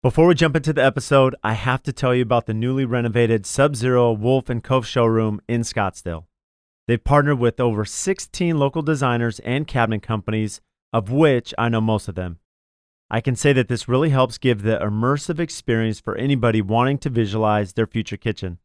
Before we jump into the episode, I have to tell you about the newly renovated Sub-Zero Wolf & Cove showroom in Scottsdale. They've partnered with over 16 local designers and cabinet companies, of which I know most of them. I can say that this really helps give the immersive experience for anybody wanting to visualize their future kitchen.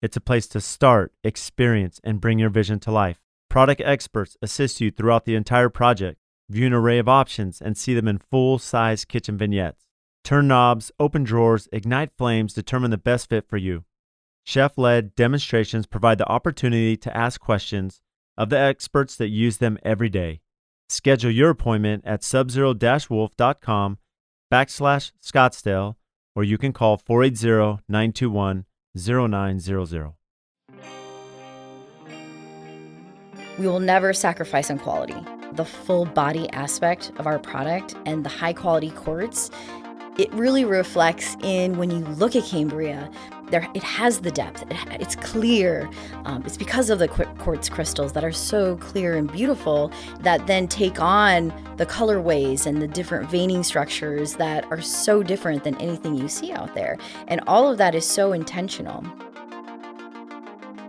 It's a place to start, experience, and bring your vision to life. Product experts assist you throughout the entire project, view an array of options, and see them in full-size kitchen vignettes. Turn knobs, open drawers, ignite flames, determine the best fit for you. Chef-led demonstrations provide the opportunity to ask questions of the experts that use them every day. Schedule your appointment at subzero-wolf.com/Scottsdale, or you can call 480-921-0900. We will never sacrifice on quality. The full body aspect of our product and the high quality quartz, it really reflects in when you look at Cambria. It has the depth. It's clear. It's because of the quartz crystals that are so clear and beautiful that then take on the colorways and the different veining structures that are so different than anything you see out there. And all of that is so intentional.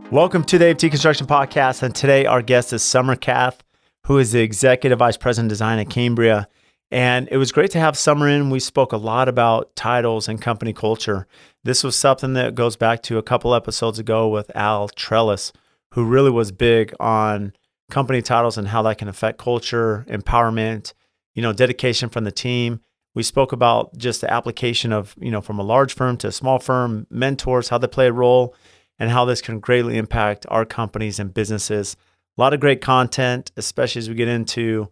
Welcome to the Ep168 Construction Podcast, and today our guest is Summer Kath, who is the Executive Vice President of Design at Cambria. And it was great to have Summer in. We spoke a lot about titles and company culture. This was something that goes back to a couple episodes ago with Al Trellis, who really was big on company titles and how that can affect culture, empowerment, dedication from the team. We spoke about just the application of, from a large firm to a small firm, mentors, how they play a role, and how this can greatly impact our companies and businesses. A lot of great content, especially as we get into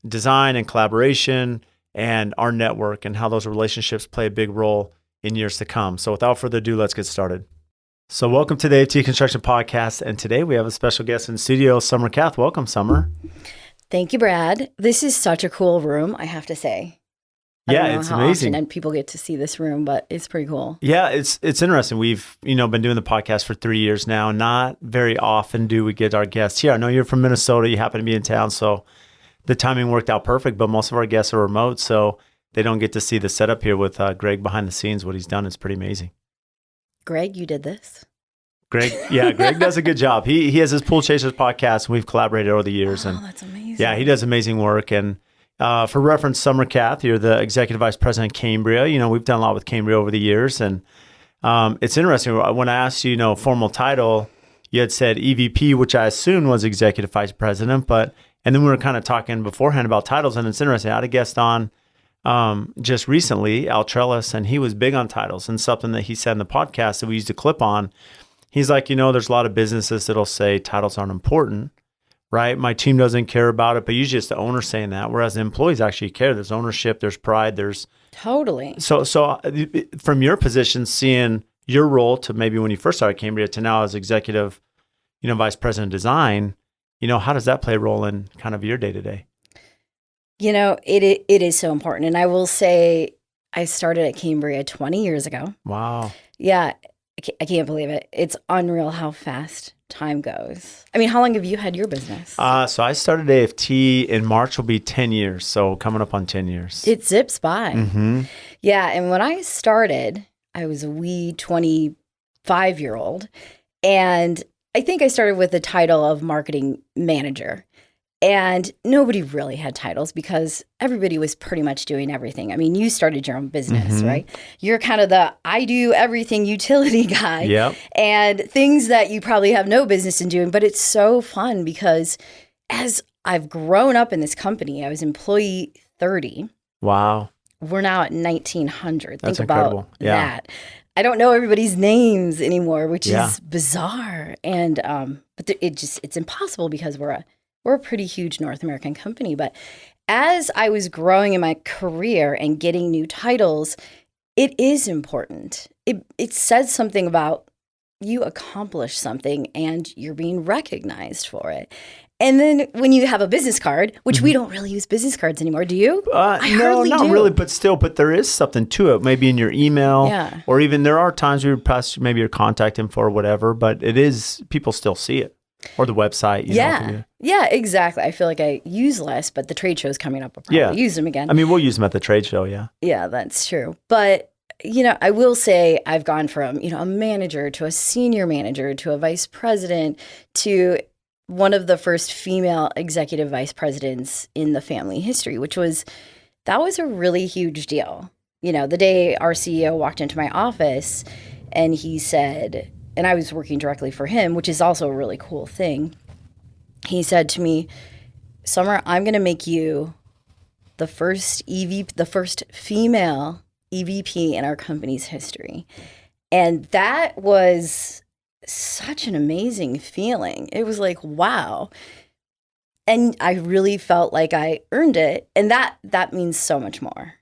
design and collaboration and our network and how those relationships play a big role in years to come. So without further ado, let's get started. So welcome to the Ep168 Construction Podcast. And today we have a special guest in the studio, Summer Kath. Welcome, Summer. Thank you, Brad. This is such a cool room, I have to say. Yeah, it's amazing. And people get to see this room, but it's pretty cool. Yeah, it's interesting. We've been doing the podcast for 3 years now. Not very often do we get our guests here. I know you're from Minnesota. You happen to be in town, so the timing worked out perfect. But most of our guests are remote, so they don't get to see the setup here with Greg behind the scenes. What he's done is pretty amazing. Greg, you did this. Greg does a good job. He has his Pool Chasers podcast, and we've collaborated over the years. And that's amazing. Yeah, he does amazing work. And for reference, Summer Kath, you're the Executive Vice President of Cambria. We've done a lot with Cambria over the years. And it's interesting. When I asked you, formal title, you had said EVP, which I assumed was Executive Vice President. And then we were kind of talking beforehand about titles. And it's interesting. I had a guest on just recently, Al Trellis, and he was big on titles. And something that he said in the podcast that we used to clip on, he's like, there's a lot of businesses that'll say titles aren't important. Right? My team doesn't care about it, but usually it's the owner saying that, whereas the employees actually care. There's ownership, there's pride, there's... Totally. So from your position, seeing your role to maybe when you first started Cambria to now as Executive, Vice President of Design, how does that play a role in kind of your day-to-day? It is so important. And I will say I started at Cambria 20 years ago. Wow. Yeah. I can't believe it. It's unreal how fast time goes. I mean, how long have you had your business? So I started AFT in March will be 10 years. So coming up on 10 years. It zips by. Mm-hmm. Yeah. And when I started, I was a wee 25-year-old. And I think I started with the title of marketing manager. And nobody really had titles because everybody was pretty much doing everything. I mean, you started your own business, right? You're kind of the I do everything utility guy. Yep. And things that you probably have no business in doing. But it's so fun because as I've grown up in this company, I was employee 30. Wow. We're now at 1,900. That's Think incredible. About that. I don't know everybody's names anymore, which is bizarre. And but it's impossible because we're a pretty huge North American company. But as I was growing in my career and getting new titles, it is important. It says something about you accomplished something and you're being recognized for it. And then when you have a business card, which we don't really use business cards anymore, do you? No, not really, but there is something to it. Maybe in your email, or even there are times where you pass maybe your contact info or whatever, but it is, people still see it. Or the website. Yeah, exactly. I feel like I use less, but the trade show's coming up. I'll probably use them again. I mean, we'll use them at the trade show, yeah. Yeah, that's true. But I will say I've gone from, a manager to a senior manager to a vice president to one of the first female executive vice presidents in the family history, that was a really huge deal. The day our CEO walked into my office and he said, and I was working directly for him, which is also a really cool thing. He said to me, Summer, I'm going to make you the first female EVP in our company's history. And that was such an amazing feeling. It was like, wow. And I really felt like I earned it. And that means so much more.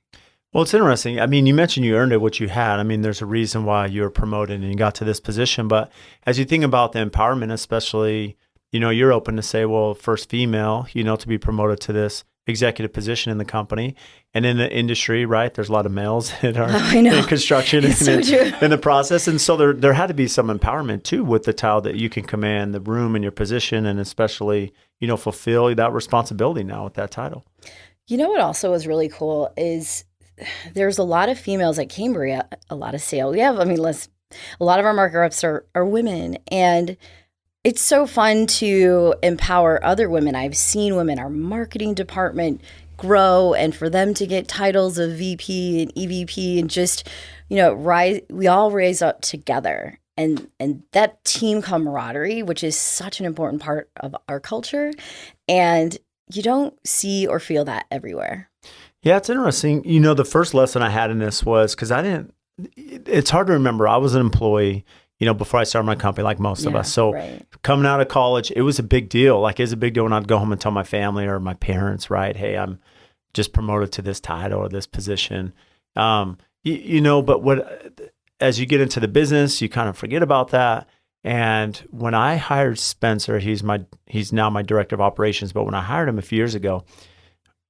Well, it's interesting. I mean, you mentioned you earned it, what you had. I mean, there's a reason why you were promoted and you got to this position. But as you think about the empowerment, especially, you're open to say, well, first female, to be promoted to this executive position in the company and in the industry, right? There's a lot of males that are in construction and in the process. And so there had to be some empowerment too with the title that you can command the room and your position and especially, fulfill that responsibility now with that title. What also was really cool is there's a lot of females at Cambria, a lot of sales. We have, a lot of our market reps are women, and it's so fun to empower other women. I've seen women, our marketing department grow, and for them to get titles of VP and EVP and just, we all raise up together. And that team camaraderie, which is such an important part of our culture, and you don't see or feel that everywhere. Yeah, it's interesting. The first lesson I had in this was because it's hard to remember. I was an employee, before I started my company, like most of us. So coming out of college, it was a big deal. Like it was a big deal when I'd go home and tell my family or my parents, right? Hey, I'm just promoted to this title or this position. But as you get into the business, you kind of forget about that. And when I hired Spencer, he's now my director of operations. But when I hired him a few years ago,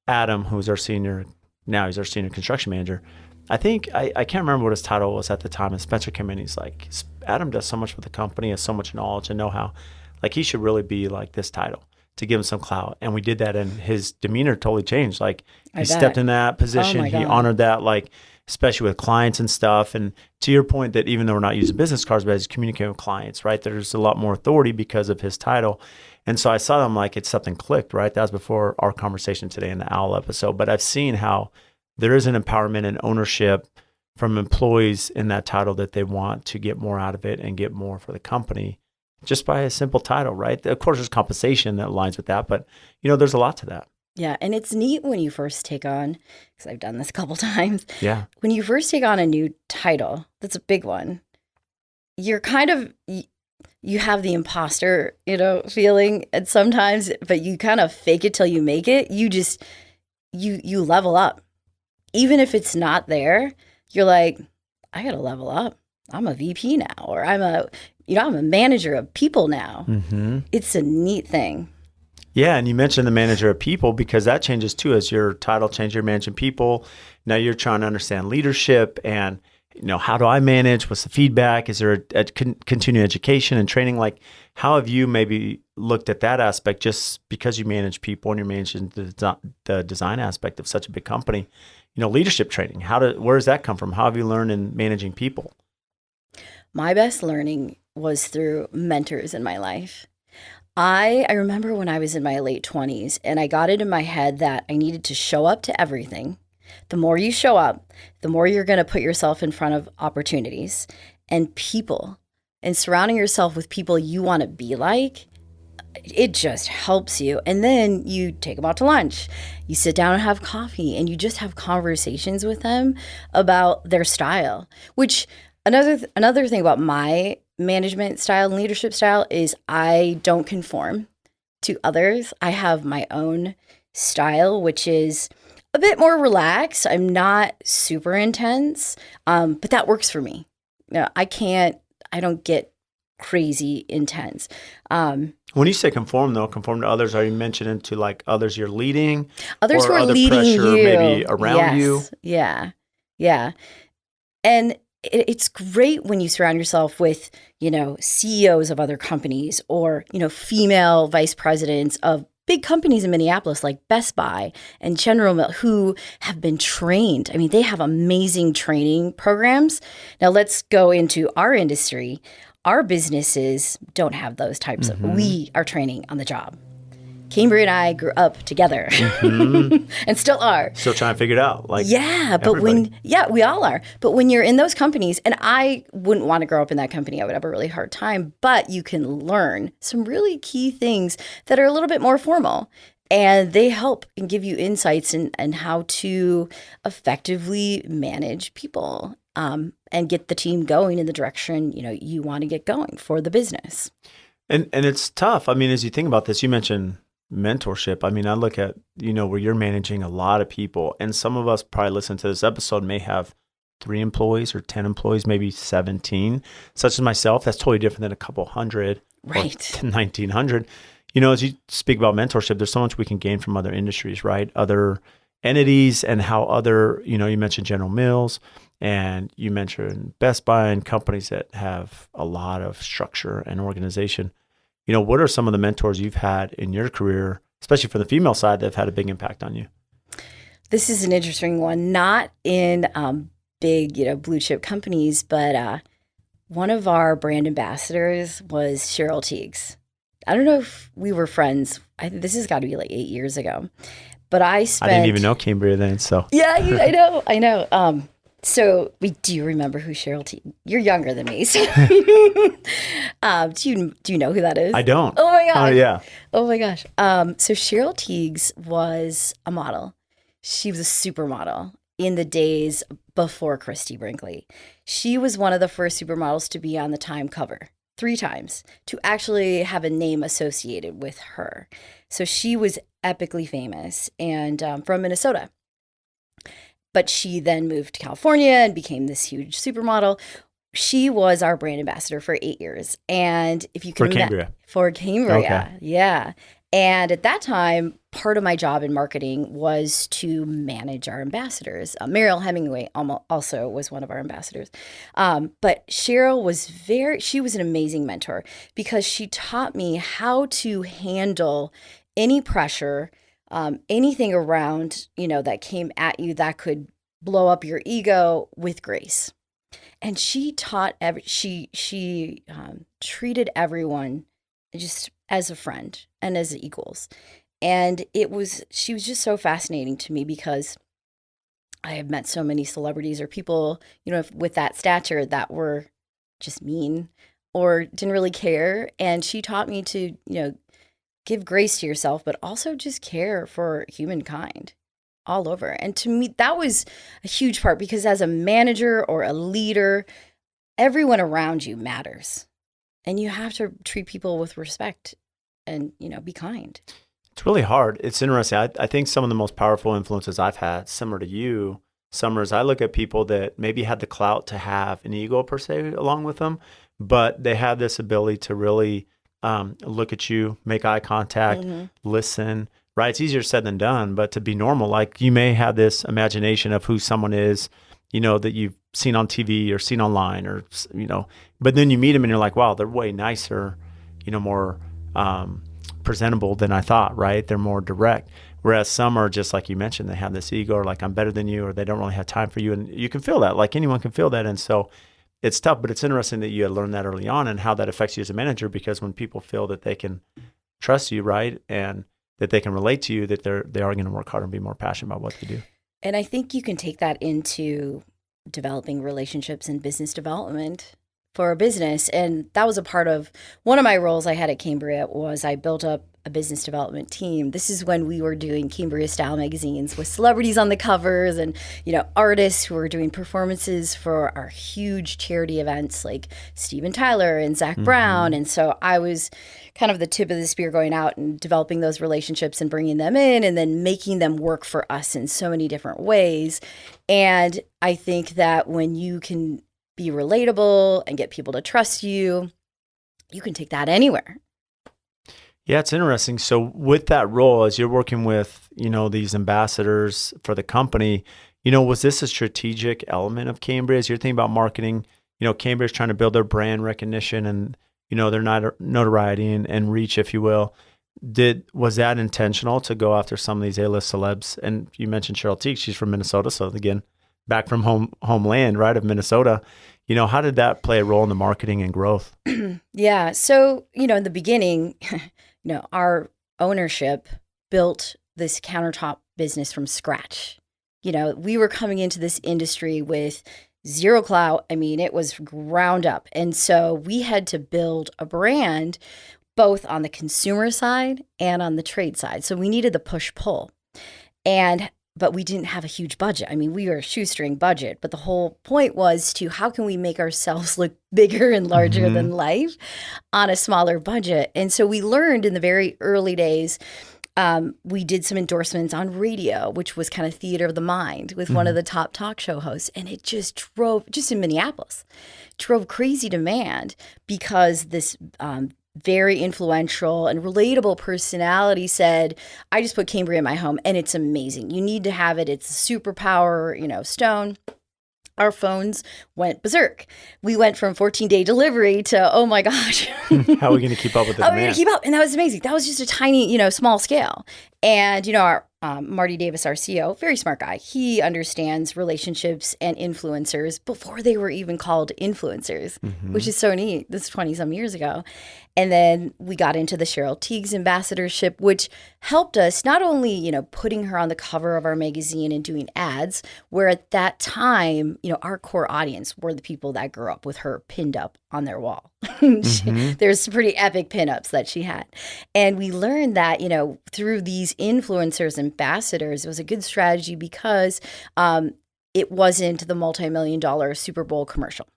Adam, who's our senior construction manager, I think, I can't remember what his title was at the time. And Spencer came in, he's like, Adam does so much with the company, has so much knowledge and know-how. Like he should really be like this title to give him some clout. And we did that and his demeanor totally changed. Like he stepped in that position. He honored that, like, especially with clients and stuff. And to your point that even though we're not using business cards, but as you communicate with clients, right, there's a lot more authority because of his title. And so I saw them like something clicked, right? That was before our conversation today in the OWL episode. But I've seen how there is an empowerment and ownership from employees in that title that they want to get more out of it and get more for the company just by a simple title, right? Of course, there's compensation that aligns with that, but there's a lot to that. Yeah, and it's neat when you first take on, because I've done this a couple times. Yeah. When you first take on a new title, that's a big one. You're kind of, you have the imposter, feeling, and sometimes, but you kind of fake it till you make it. You just, you level up. Even if it's not there, you're like, I got to level up. I'm a VP now, or I'm a manager of people now. Mm-hmm. It's a neat thing. Yeah, and you mentioned the manager of people because that changes too as your title changes. You're managing people. Now you're trying to understand leadership and, how do I manage? What's the feedback? Is there a continuing education and training? Like, how have you maybe looked at that aspect just because you manage people and you're managing the design aspect of such a big company? Leadership training, where does that come from? How have you learned in managing people? My best learning was through mentors in my life. I remember when I was in my late 20s and I got it in my head that I needed to show up to everything. The more you show up, the more you're going to put yourself in front of opportunities and people, and surrounding yourself with people you want to be like. It just helps you. And then you take them out to lunch. You sit down and have coffee and you just have conversations with them about their style, which another thing about my management style and leadership style is I don't conform to others. I have my own style, which is a bit more relaxed. I'm not super intense, but that works for me. I don't get crazy intense. When you say conform to others, are you mentioning to like others you're leading? Others who are other leading pressure you. maybe around you? Yeah. And it's great when you surround yourself with, CEOs of other companies or, female vice presidents of big companies in Minneapolis like Best Buy and General Mills who have been trained. I mean, they have amazing training programs. Now let's go into our industry. Our businesses don't have those types of, we are training on the job. Cambria and I grew up together and still are. Still trying to figure it out. Like, yeah, but we all are. But when you're in those companies, and I wouldn't want to grow up in that company, I would have a really hard time, but you can learn some really key things that are a little bit more formal. And they help and give you insights in how to effectively manage people and get the team going in the direction, you want to get going for the business. And it's tough. I mean, as you think about this, you mentioned mentorship. I mean, I look at, where you're managing a lot of people, and some of us probably listen to this episode may have 3 employees or 10 employees, maybe 17, such as myself. That's totally different than a couple hundred, right? 1,900. As you speak about mentorship, there's so much we can gain from other industries, right? Other entities and how other, you mentioned General Mills and you mentioned Best Buy and companies that have a lot of structure and organization. What are some of the mentors you've had in your career, especially for the female side, that have had a big impact on you? This is an interesting one, not in big, blue chip companies, but one of our brand ambassadors was Cheryl Teagues. I don't know if we were friends. This has got to be like 8 years ago, but I didn't even know Cambria then, so. Yeah, I know. So, do you remember who Cheryl Teagues? You're younger than me. So do you know who that is? I don't. Oh my gosh. Oh yeah. Oh my gosh. So Cheryl Teagues was a model. She was a supermodel in the days before Christy Brinkley. She was one of the first supermodels to be on the Time cover 3 times, to actually have a name associated with her. So she was epically famous and from Minnesota. But she then moved to California and became this huge supermodel. She was our brand ambassador for 8 years. And if you can For Cambria. Okay. Yeah. And at that time, part of my job in marketing was to manage our ambassadors. Mariel Hemingway also was one of our ambassadors. But Cheryl she was an amazing mentor because she taught me how to handle any pressure, anything around, that came at you that could blow up your ego with grace. And she taught she treated everyone just as a friend and as equals. And she was just so fascinating to me because I have met so many celebrities or people, with that stature that were just mean or didn't really care. And she taught me to, give grace to yourself, but also just care for humankind all over. And to me, that was a huge part because as a manager or a leader, everyone around you matters. And you have to treat people with respect and, be kind. It's really hard. It's interesting. I think some of the most powerful influences I've had, similar to you, Summer, is I look at people that maybe had the clout to have an ego per se along with them, but they have this ability to really look at you, make eye contact, listen, right? It's easier said than done, but to be normal, like you may have this imagination of who someone is, that you've seen on TV or seen online or, but then you meet them and you're like, wow, they're way nicer, more presentable than I thought, right? They're more direct. Whereas some are just like you mentioned, they have this ego or like I'm better than you, or they don't really have time for you. And you can feel that, like anyone can feel that. And so it's tough, but it's interesting that you had learned that early on and how that affects you as a manager, because when people feel that they can trust you, right, and that they can relate to you, that they are going to work hard and be more passionate about what they do. And I think you can take that into developing relationships and business development for a business. And that was a part of one of my roles I had at Cambria was I built up a business development team. This is when we were doing Cambria style magazines with celebrities on the covers and, artists who were doing performances for our huge charity events like Steven Tyler and Zach Brown. And so I was kind of the tip of the spear going out and developing those relationships and bringing them in and then making them work for us in so many different ways. And I think that when you can be relatable and get people to trust you, you can take that anywhere. Yeah, it's interesting. So with that role, as you're working with, these ambassadors for the company, was this a strategic element of Cambria as you're thinking about marketing? Cambria is trying to build their brand recognition and, their notoriety and reach, if you will. Was that intentional to go after some of these A-list celebs? And you mentioned Cheryl Teague, she's from Minnesota. So again, back from homeland, right, of Minnesota. How did that play a role in the marketing and growth? Yeah. So, in the beginning, our ownership built this countertop business from scratch. We were coming into this industry with zero clout. I mean, it was ground up. And so we had to build a brand both on the consumer side and on the trade side. So we needed the push-pull. But we didn't have a huge budget. I mean, we were a shoestring budget, but the whole point was to how can we make ourselves look bigger and larger than life on a smaller budget? And so we learned in the very early days, we did some endorsements on radio, which was kind of theater of the mind with one of the top talk show hosts. And it just in Minneapolis, drove crazy demand because this very influential and relatable personality said, I just put Cambria in my home and it's amazing. You need to have it. It's a superpower, stone. Our phones went berserk. We went from 14-day delivery to, oh my gosh. How are we going to keep up with the demand? How are we going to keep up? And that was amazing. That was just a tiny, small scale. And, our Marty Davis, our CEO, very smart guy. He understands relationships and influencers before they were even called influencers, which is so neat. This is 20 some years ago. And then we got into the Cheryl Teague's ambassadorship, which helped us not only, putting her on the cover of our magazine and doing ads, where at that time, our core audience were the people that grew up with her pinned up on their wall. There's some pretty epic pinups that she had. And we learned that, through these influencers, ambassadors, it was a good strategy because it wasn't the multi-million-dollar Super Bowl commercial.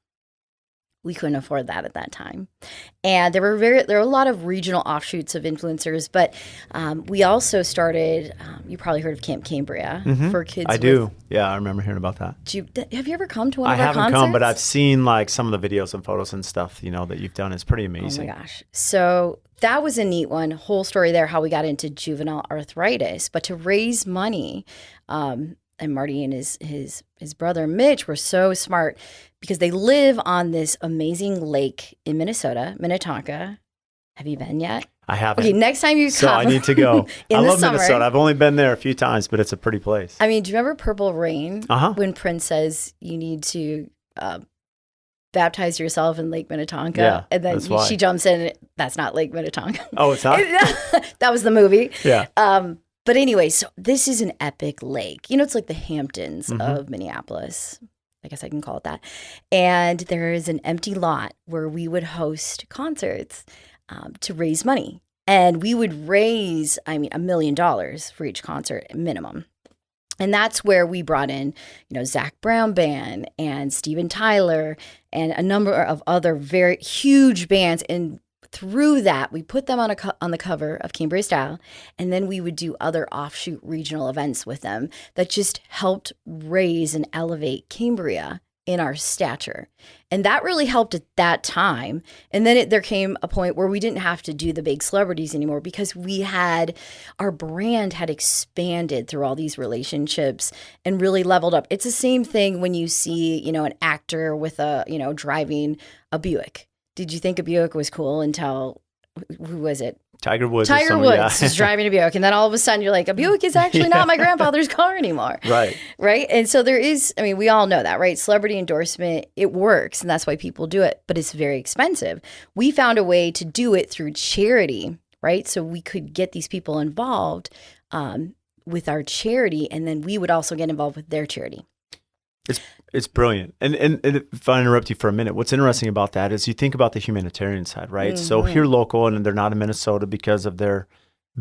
We couldn't afford that at that time. And there were a lot of regional offshoots of influencers, but we also started, you probably heard of Camp Cambria for kids. I do. Yeah, I remember hearing about that. Have you ever come to one of our concerts? I haven't come, but I've seen like some of the videos and photos and stuff, that you've done. It's pretty amazing. Oh my gosh. So that was a neat one. Whole story there, how we got into juvenile arthritis. But to raise money, and Marty and his brother Mitch were so smart because they live on this amazing lake in Minnesota, Minnetonka. Have you been yet? I haven't. Okay, next time you come. So I need to go. I love summer, Minnesota. I've only been there a few times, but it's a pretty place. I mean, do you remember Purple Rain? When Prince says you need to baptize yourself in Lake Minnetonka. Yeah, and then she jumps in. That's not Lake Minnetonka. Oh, it's not? That was the movie. Yeah. But anyway, so this is an epic lake. It's like the Hamptons of Minneapolis. I guess I can call it that. And there is an empty lot where we would host concerts to raise money. And we would raise, $1 million for each concert minimum. And that's where we brought in, Zach Brown Band and Steven Tyler and a number of other very huge bands. And through that, we put them on the cover of Cambria Style, and then we would do other offshoot regional events with them that just helped raise and elevate Cambria in our stature. And that really helped at that time. And then there came a point where we didn't have to do the big celebrities anymore because our brand had expanded through all these relationships and really leveled up. It's the same thing when you see, an actor with driving a Buick. Did you think a Buick was cool until, who was it? Tiger Woods was driving a Buick. And then all of a sudden you're like, a Buick is actually not my grandfather's car anymore. Right. Right. And so there is, we all know that, right? Celebrity endorsement, it works. And that's why people do it, but it's very expensive. We found a way to do it through charity, right? So we could get these people involved with our charity, and then we would also get involved with their charity. It's brilliant. And if I interrupt you for a minute, what's interesting about that is you think about the humanitarian side, right? So here local, and they're not in Minnesota because of their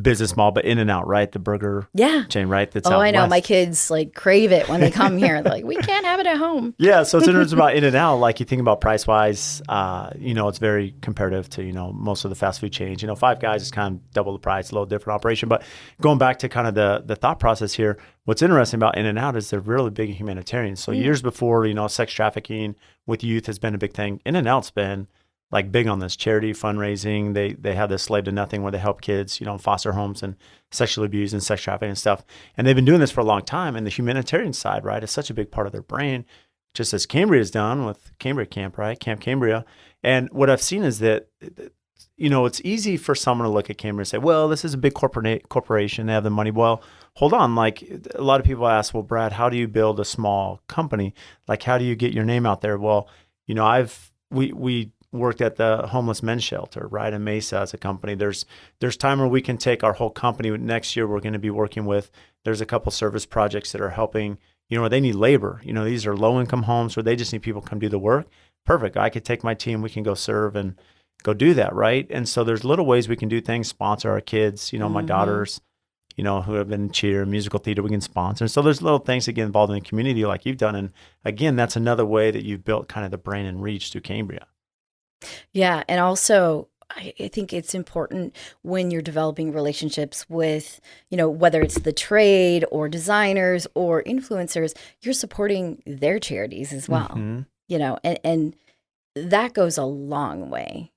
business model, but In-N-Out, right? The burger chain, right? That's I know. My kids crave it when they come here. They're like, we can't have it at home. Yeah. So it's interesting about In-N-Out. Like you think about price-wise, it's very comparative to, most of the fast food chains. Five Guys is kind of double the price, a little different operation. But going back to kind of the thought process here, what's interesting about In-N-Out is they're really big humanitarians. So years before, sex trafficking with youth has been a big thing. In-N-Out's been big on this charity fundraising. They have this Slave to Nothing where they help kids, in foster homes and sexually abused and sex trafficking and stuff. And they've been doing this for a long time. And the humanitarian side, right, is such a big part of their brain, just as Cambria has done with Cambria Camp, right? Camp Cambria. And what I've seen is that it's easy for someone to look at Cambria and say, well, this is a big corporation. They have the money. Well, hold on. Like a lot of people ask, well, Brad, how do you build a small company? Like, how do you get your name out there? Well, we worked at the homeless men's shelter, right? In Mesa as a company. There's time where we can take our whole company. Next year, we're going to be working with, there's a couple service projects that are helping, where they need labor. These are low income homes where they just need people to come do the work. Perfect. I could take my team. We can go serve and go do that, right? And so there's little ways we can do things, sponsor our kids, my daughters, who have been in cheer, musical theater, we can sponsor. And so there's little things that get involved in the community like you've done. And again, that's another way that you've built kind of the brand and reach through Cambria. Yeah. And also, I think it's important when you're developing relationships with, whether it's the trade or designers or influencers, you're supporting their charities as well, and that goes a long way,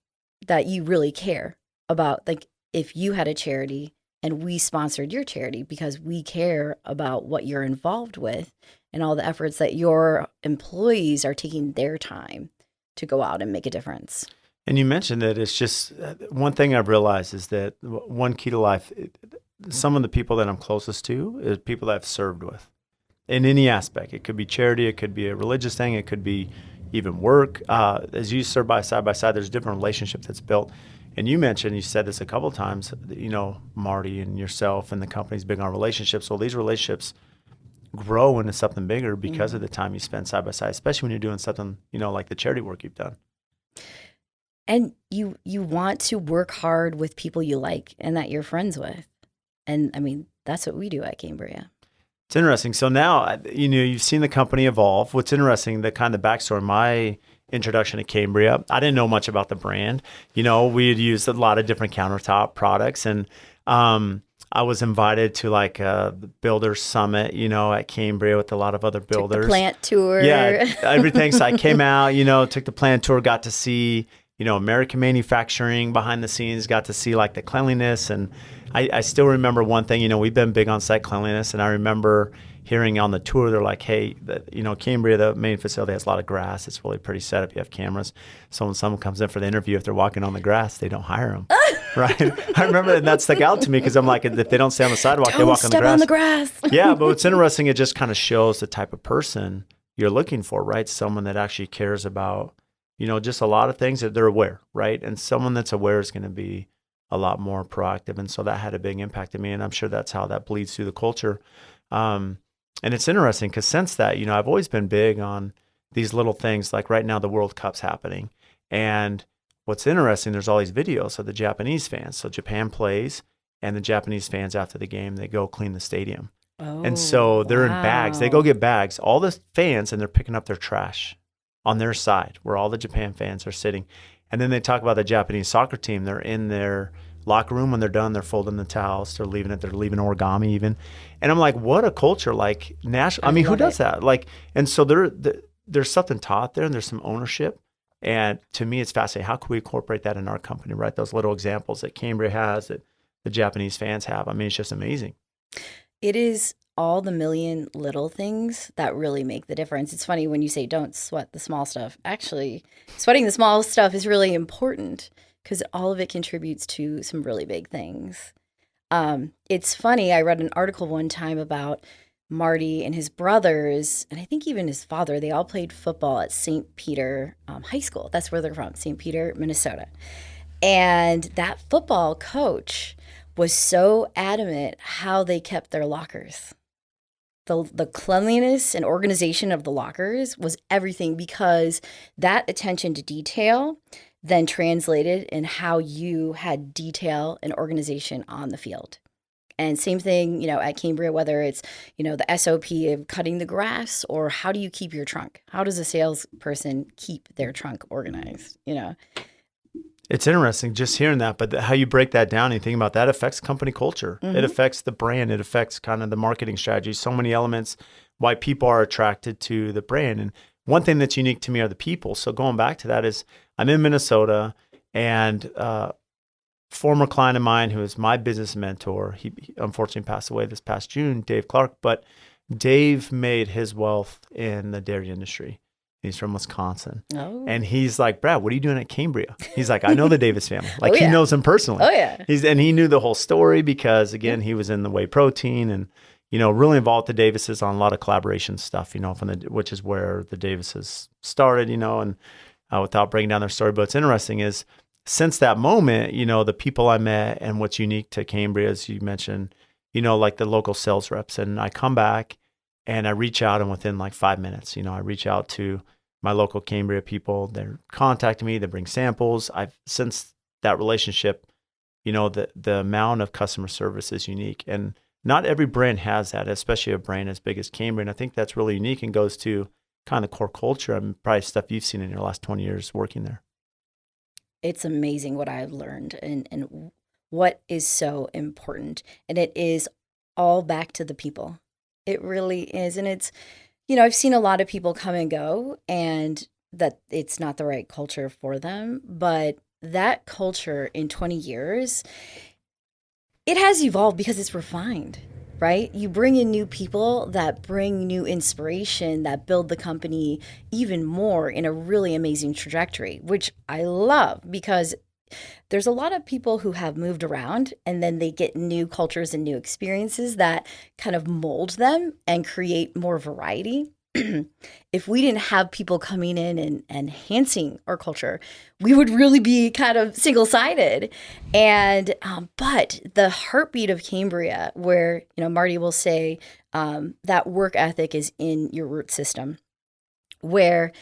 that you really care about, like if you had a charity and we sponsored your charity because we care about what you're involved with and all the efforts that your employees are taking their time to go out and make a difference. And you mentioned that it's just one thing I've realized is that one key to life, some of the people that I'm closest to is people that I've served with in any aspect. It could be charity, it could be a religious thing, it could be even work. As you serve side by side, there's different relationships that's built. And you said this a couple of times, Marty and yourself and the company's big on relationships. Well, these relationships grow into something bigger because of the time you spend side by side, especially when you're doing something, like the charity work you've done. And you want to work hard with people you like and that you're friends with. And I mean, that's what we do at Cambria. It's interesting. So now, you've seen the company evolve. What's interesting, the kind of backstory, my introduction to Cambria, I didn't know much about the brand. We had used a lot of different countertop products. And I was invited to like the builder summit, at Cambria with a lot of other builders. Took the plant tour. Yeah, everything. So I came out, took the plant tour, got to see, American manufacturing behind the scenes, got to see like the cleanliness. And I still remember one thing, we've been big on site cleanliness. And I remember hearing on the tour, they're like, hey, Cambria, the main facility has a lot of grass. It's really pretty setup. You have cameras. So when someone comes in for the interview, if they're walking on the grass, they don't hire them. Right? I remember and that stuck out to me because I'm like, if they don't stay on the sidewalk, they walk on the grass. Don't step on the grass. Yeah, but what's interesting, it just kind of shows the type of person you're looking for, right? Someone that actually cares about, just a lot of things that they're aware, right? And someone that's aware is going to be a lot more proactive. And so that had a big impact on me. And I'm sure that's how that bleeds through the culture. And it's interesting because since that, I've always been big on these little things. Like right now, the World Cup's happening. And what's interesting, there's all these videos of the Japanese fans. So Japan plays, and the Japanese fans after the game, they go clean the stadium. Oh, and so they're in bags. They go wow. get bags, all the fans, and they're picking up their trash on their side where all the Japan fans are sitting. And then they talk about the Japanese soccer team. They're in their locker room. When they're done, they're folding the towels. They're leaving it. They're leaving origami even. And I'm like, what a culture, like national. I mean, who does that? Like, and so there's something taught there, and there's some ownership. And to me, it's fascinating. How can we incorporate that in our company, right? Those little examples that Cambria has, that the Japanese fans have. I mean, it's just amazing. It is all the million little things that really make the difference. It's funny when you say don't sweat the small stuff. Actually, sweating the small stuff is really important because all of it contributes to some really big things. It's funny, I read an article one time about Marty and his brothers, and I think even his father, they all played football at St. Peter High School. That's where they're from, St. Peter, Minnesota. And that football coach was so adamant how they kept their lockers. The cleanliness and organization of the lockers was everything, because that attention to detail then translated in how you had detail and organization on the field. And same thing, at Cambria, whether it's, the SOP of cutting the grass, or how do you keep your trunk? How does a salesperson keep their trunk organized, It's interesting just hearing that, but how you break that down and you think about that affects company culture. Mm-hmm. It affects the brand. It affects kind of the marketing strategy. So many elements why people are attracted to the brand. And one thing that's unique to me are the people. So going back to that is I'm in Minnesota, and former client of mine who is my business mentor, he unfortunately passed away this past June, Dave Clark, but Dave made his wealth in the dairy industry. He's from Wisconsin. Oh. And he's like, Brad, what are you doing at Cambria? He's like, I know the Davis family. Like Oh, yeah. he knows them personally. Oh, yeah. And he knew the whole story because again, he was in the whey protein and, really involved with the Davises on a lot of collaboration stuff, which is where the Davises started, and without breaking down their story. But what's interesting is since that moment, the people I met and what's unique to Cambria, as you mentioned, like the local sales reps. And I come back and I reach out, and within like 5 minutes, I reach out to my local Cambria people. They're contacting me. They bring samples. Since that relationship, the amount of customer service is unique. And not every brand has that, especially a brand as big as Cambria. And I think that's really unique and goes to kind of the core culture and probably stuff you've seen in your last 20 years working there. It's amazing what I've learned and what is so important. And it is all back to the people. It really is. And it's, I've seen a lot of people come and go and that it's not the right culture for them. But that culture in 20 years, it has evolved because it's refined, right? You bring in new people that bring new inspiration that build the company even more in a really amazing trajectory, which I love because there's a lot of people who have moved around and then they get new cultures and new experiences that kind of mold them and create more variety. If we didn't have people coming in and enhancing our culture, we would really be kind of single-sided. And but the heartbeat of Cambria, where Marty will say that work ethic is in your root system. Where,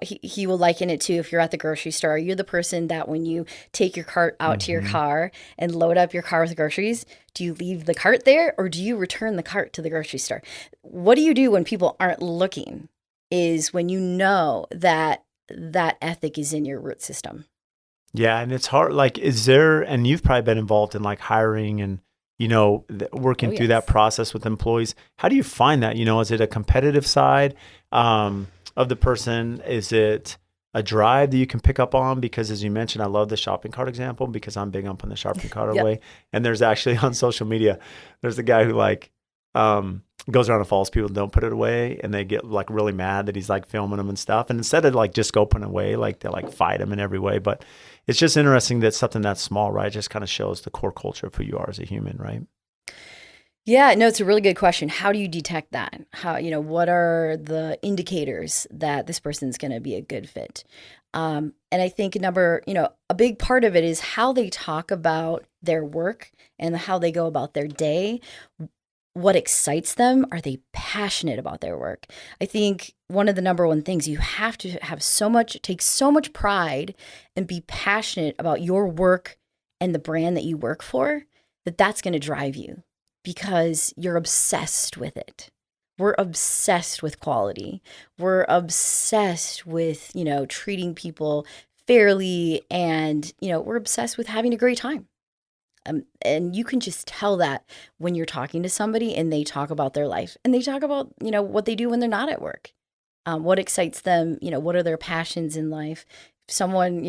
he will liken it to if you're at the grocery store, you're the person that when you take your cart out to your car and load up your car with groceries, do you leave the cart there or do you return the cart to the grocery store? What do you do when people aren't looking is when that ethic is in your root system. Yeah. And it's hard. Like, and you've probably been involved in like hiring and, working through that process with employees. How do you find that? Is it a competitive side? Of the person? Is it a drive that you can pick up on? Because as you mentioned, I love the shopping cart example because I'm big up on the shopping cart away. And there's actually on social media, there's a guy who goes around and follows people that don't put it away and they get like really mad that he's like filming them and stuff. And instead of like just go put it away, like they like fight him in every way. But it's just interesting that something that's small, right? Just kind of shows the core culture of who you are as a human, right? Yeah, no, it's a really good question. How do you detect that? What are the indicators that this person's going to be a good fit? And I think a big part of it is how they talk about their work and how they go about their day. What excites them? Are they passionate about their work? I think one of the number one things you have to have take so much pride and be passionate about your work and the brand that you work for, that's going to drive you. Because you're obsessed with it. We're obsessed with quality. We're obsessed with, treating people fairly and, we're obsessed with having a great time. And you can just tell that when you're talking to somebody and they talk about their life and they talk about, what they do when they're not at work. What excites them, what are their passions in life? If someone,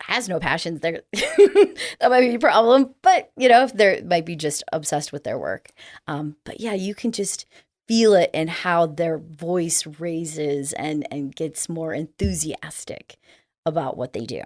has no passions, there that might be a problem. But if they might be just obsessed with their work. But yeah, you can just feel it and how their voice raises and gets more enthusiastic about what they do.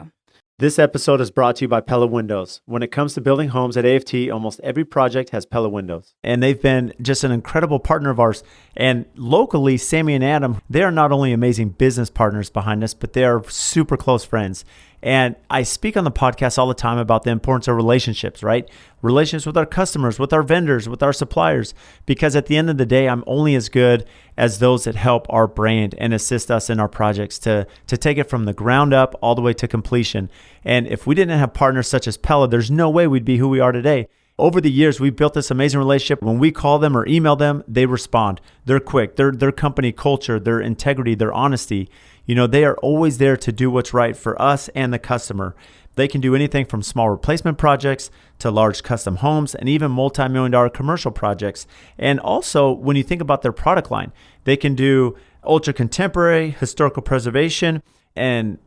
This episode is brought to you by Pella Windows. When it comes to building homes at AFT, almost every project has Pella Windows. And they've been just an incredible partner of ours. And locally, Sammy and Adam, they are not only amazing business partners behind us, but they are super close friends. And I speak on the podcast all the time about the importance of relationships, right? Relationships with our customers, with our vendors, with our suppliers, because at the end of the day, I'm only as good as those that help our brand and assist us in our projects to take it from the ground up all the way to completion. And if we didn't have partners such as Pella, there's no way we'd be who we are today. Over the years, we've built this amazing relationship. When we call them or email them, they respond. They're quick. Their company culture, their integrity, their honesty, they are always there to do what's right for us and the customer. They can do anything from small replacement projects to large custom homes and even multi-million-dollar commercial projects. And also, when you think about their product line, they can do ultra contemporary, historical preservation, and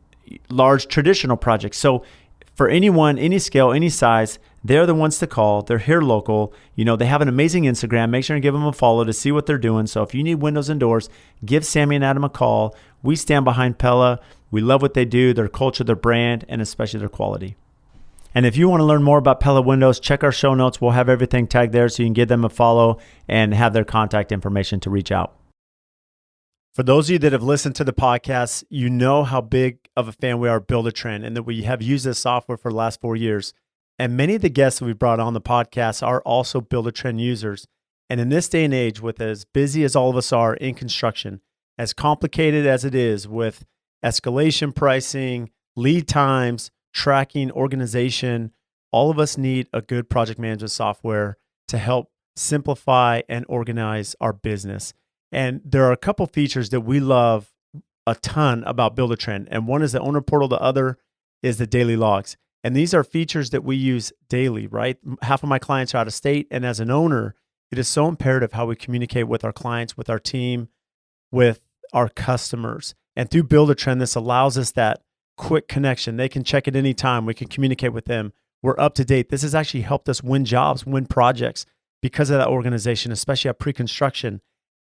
large traditional projects. So for anyone, any scale, any size, they're the ones to call. They're here local. They have an amazing Instagram. Make sure and give them a follow to see what they're doing. So if you need windows and doors, give Sammy and Adam a call. We stand behind Pella. We love what they do, their culture, their brand, and especially their quality. And if you want to learn more about Pella Windows, check our show notes. We'll have everything tagged there so you can give them a follow and have their contact information to reach out. For those of you that have listened to the podcast, you know how big of a fan we are of Build-A-Trend and that we have used this software for the last 4 years. And many of the guests that we've brought on the podcast are also Build-A-Trend users. And in this day and age, with as busy as all of us are in construction, as complicated as it is with escalation pricing, lead times, tracking, organization, all of us need a good project management software to help simplify and organize our business. And there are a couple features that we love a ton about Build-A-Trend. And one is the owner portal. The other is the daily logs. And these are features that we use daily, right? Half of my clients are out of state. And as an owner, it is so imperative how we communicate with our clients, with our team, with our customers. And through Build-A-Trend, this allows us that quick connection. They can check at any time. We can communicate with them. We're up to date. This has actually helped us win jobs, win projects because of that organization, especially at pre-construction.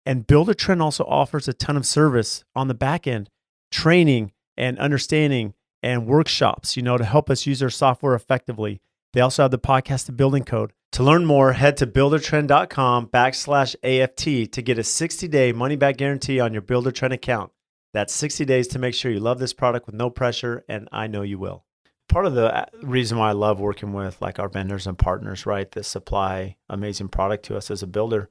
And Build-A-Trend also offers a ton of service on the back end, training and understanding and workshops, to help us use their software effectively. They also have the podcast, The Building Code. To learn more, head to buildertrend.com/AFT to get a 60-day money-back guarantee on your Build-A-Trend account. That's 60 days to make sure you love this product with no pressure, and I know you will. Part of the reason why I love working with our vendors and partners, right, that supply amazing product to us as a builder